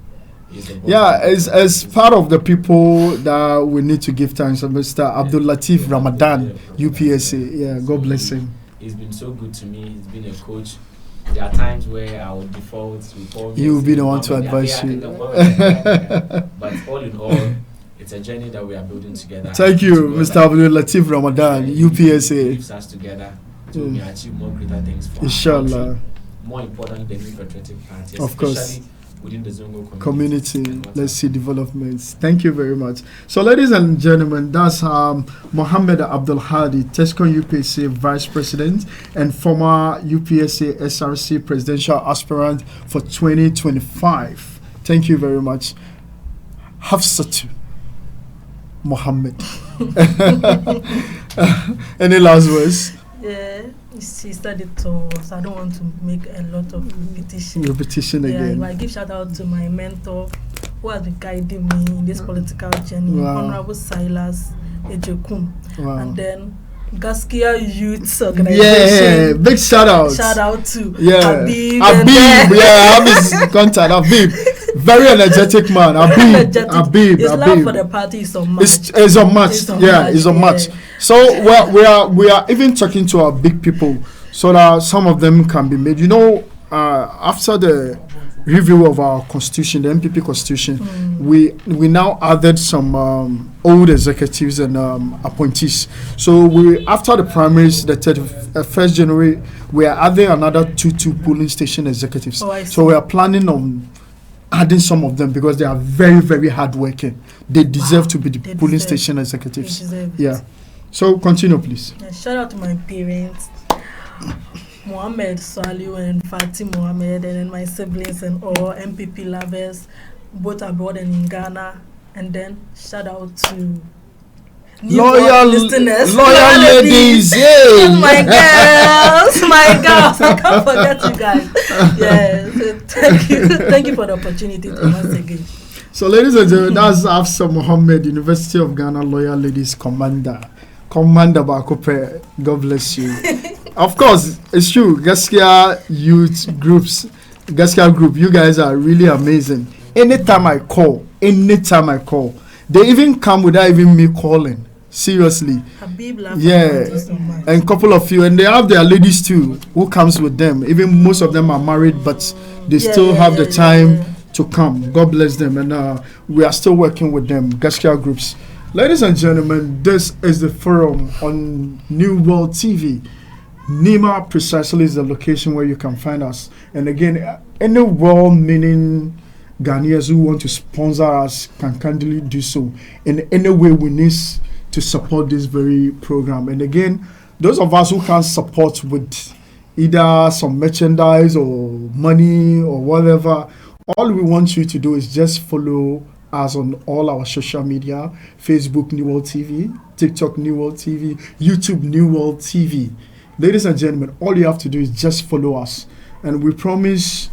Yeah, as part of the people that we need to give thanks to Mr. Abdul-Latif Ramadan, UPSA. Yeah, God bless him. He's been so good to me. He's been a coach. There are times where I would default to he will be the one to advise you. But all in all, it's a journey that we are building together. Thank you, Mr. Abdul-Latif Ramadan, UPSA. Keeps us together to achieve more greater things for Inshallah. our country. More important than the patriotic party, of course. Within the Zongo community. Let's see developments. Thank you very much. So, ladies and gentlemen, that's Muhammed Abdul-Haddi, TESCON UPSA Vice President and former UPSA SRC Presidential Aspirant for 2025. Thank you very much. Hafsatu, Mohammed. Any last words? Yeah, she studied so I don't want to make a lot of repetition again. I give shout out to my mentor who has been guiding me in this political journey, Honorable Silas Ejekum. And then Gaskia Youth Organization. Yeah, big shout out. Shout out to Habib. I have his contact. Habib. Very energetic man. Habib. His love for the party is unmatched. It's unmatched. It's unmatched. So we are even talking to our big people so that some of them can be made. You know, after the review of our constitution, the MPP constitution, we now added some old executives and appointees. So after the primaries, the 1st January, we are adding another two polling station executives. So we are planning on adding some of them because they are very, very hardworking. They deserve to be the polling station executives. Yeah. So continue, please. Yeah, shout out to my parents, Mohammed, Saliu, and Fatih Mohammed, and then my siblings and all MPP lovers, both abroad and in Ghana. And then shout out to loyal listeners, loyal ladies, yeah. my girls, I can't forget you guys. Yeah, so thank you for the opportunity to once again. So, ladies and gentlemen, that's Hafsa Mohammed, University of Ghana Loyal Ladies Commander Bakope. God bless you. Of course, it's true. Gaskia youth groups Gaskiya group, you guys are really amazing. Anytime I call, they even come without even me calling. Seriously. Yeah, and a couple of you, and they have their ladies too who comes with them. Even most of them are married, but they still have the time to come. God bless them, and we are still working with them. Gaskiya groups. Ladies and gentlemen, this is the forum on New World TV. Nima precisely is the location where you can find us. And again, any well-meaning Ghanaians who want to sponsor us can kindly do so in any way we need to support this very program. And again, those of us who can support with either some merchandise or money or whatever, all we want you to do is just follow us on all our social media: Facebook New World TV, TikTok New World TV, YouTube New World TV. Ladies and gentlemen, all you have to do is just follow us, and we promise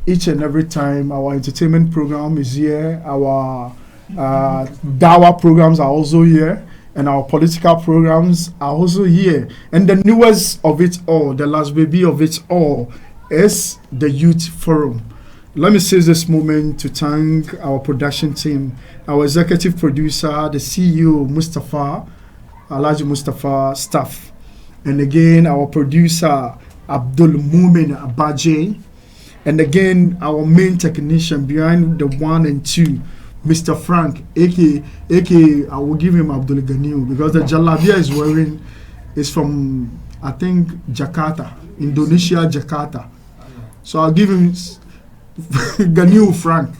each and every time our entertainment program is here, our Dawa programs are also here, and our political programs are also here. And the newest of it all, the last baby of it all, is the Youth Forum. Let me seize this moment to thank our production team, our executive producer, the CEO, Mustafa, Alhaji Mustafa staff. And again, our producer, Abdul-Mumin Abaje. And again, our main technician behind the 1 and 2, Mr. Frank, aka I will give him Abdul Ganiu, because the Jalabia is wearing is from, I think, Jakarta, Indonesia, Jakarta. So I'll give him Ganiu Frank.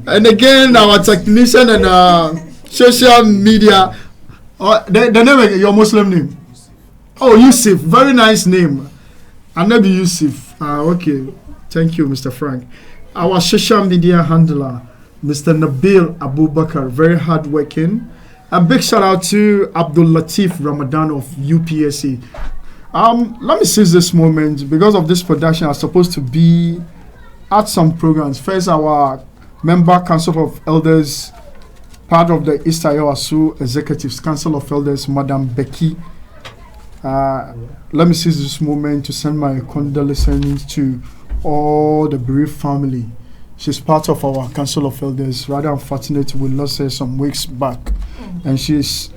And again, our technician and social media. The name, your Muslim name? Oh, Yusuf. Very nice name. Anabi Yusuf. Okay. Thank you, Mr. Frank. Our social media handler, Mr. Nabil Abubakar, very hardworking. A big shout out to Abdul-Latif Ramadan of UPSA. Let me seize this moment. Because of this production, I'm supposed to be at some programs. First, our member Council of Elders, part of the East Asu Executives Council of Elders, Madam Becky. Let me seize this moment to send my condolences to all the bereaved family. She's part of our Council of Elders. Rather unfortunate, we lost her some weeks back. And she's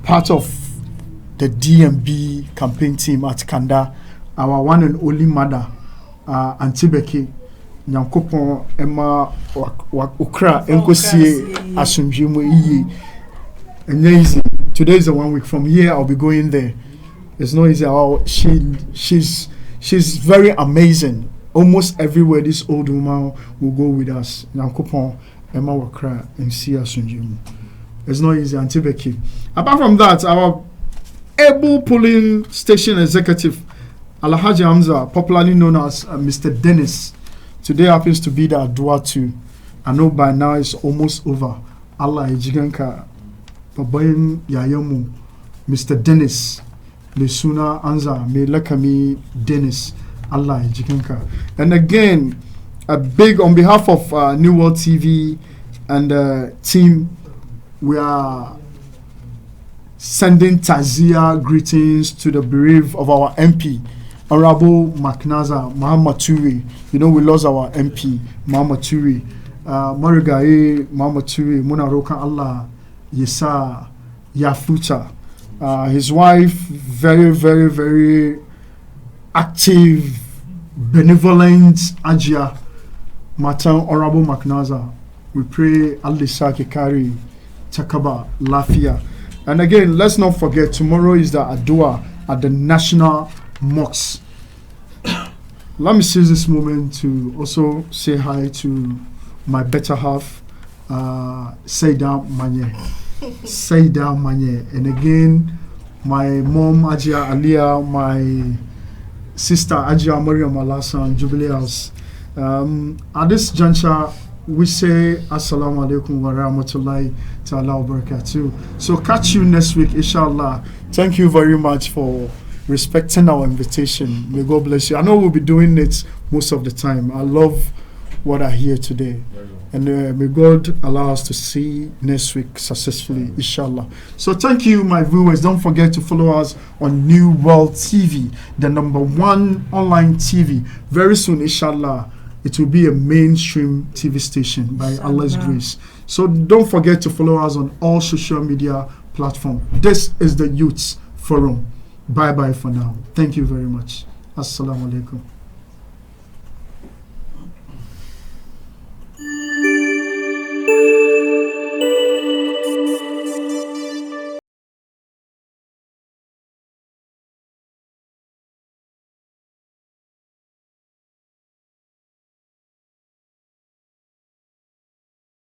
part of the DMB campaign team at Kanda. Our one and only mother, Auntie Becky. Nyankopon Emma Ukra Enkosie Asumjimu Iyi. And easy. Today is the 1 week. From here, I'll be going there. It's not easy. She's very amazing. Almost everywhere this old woman will go with us. Nyankopon Emma Ukra and see Asumjimu. It's not easy. Auntie Becky. Apart from that, our able polling station executive, Alhaji Hamza, popularly known as Mr. Dennis. Today happens to be the Adua too. I know by now it's almost over. Allah Ejiganka, Babayin Yayamu, Mr. Dennis, Lesuna Anza, Melakami Dennis, Allah Ejiganka. And again, a big, on behalf of New World TV and the team, we are sending Tazia greetings to the bereaved of our MP, Honorable Maknaza Muhammad Turi. You know, we lost our MP, Muhammad Turi. Marigaye Muhammad Turi, Munaroka Allah, Yesa, Yafuta. His wife, very, very, very active, benevolent Ajia, Matan Honorable Maknaza. We pray Allah Saki Kari, Takaba, Lafia. And again, let's not forget, tomorrow is the Adua at the National Mosque. Let me seize this moment to also say hi to my better half, Saida Manye. Saida Manye. And again, my mom, Ajia Aliyah, my sister, Ajia Mariam Alhassan, Jubilee House. At this juncture, we say Assalamu alaikum wa rahmatullahi ta'ala wa barakatuh. So catch you next week, inshallah. Thank you very much for respecting our invitation. May God bless you. I know we'll be doing it most of the time. I love what I hear today. And may God allow us to see next week successfully, inshallah. So thank you, my viewers. Don't forget to follow us on New World TV, the #1 online TV. Very soon, inshallah, it will be a mainstream TV station by Allah's grace. So don't forget to follow us on all social media platforms. This is the Youth Forum. Bye-bye for now. Thank you very much. Assalamu alaikum.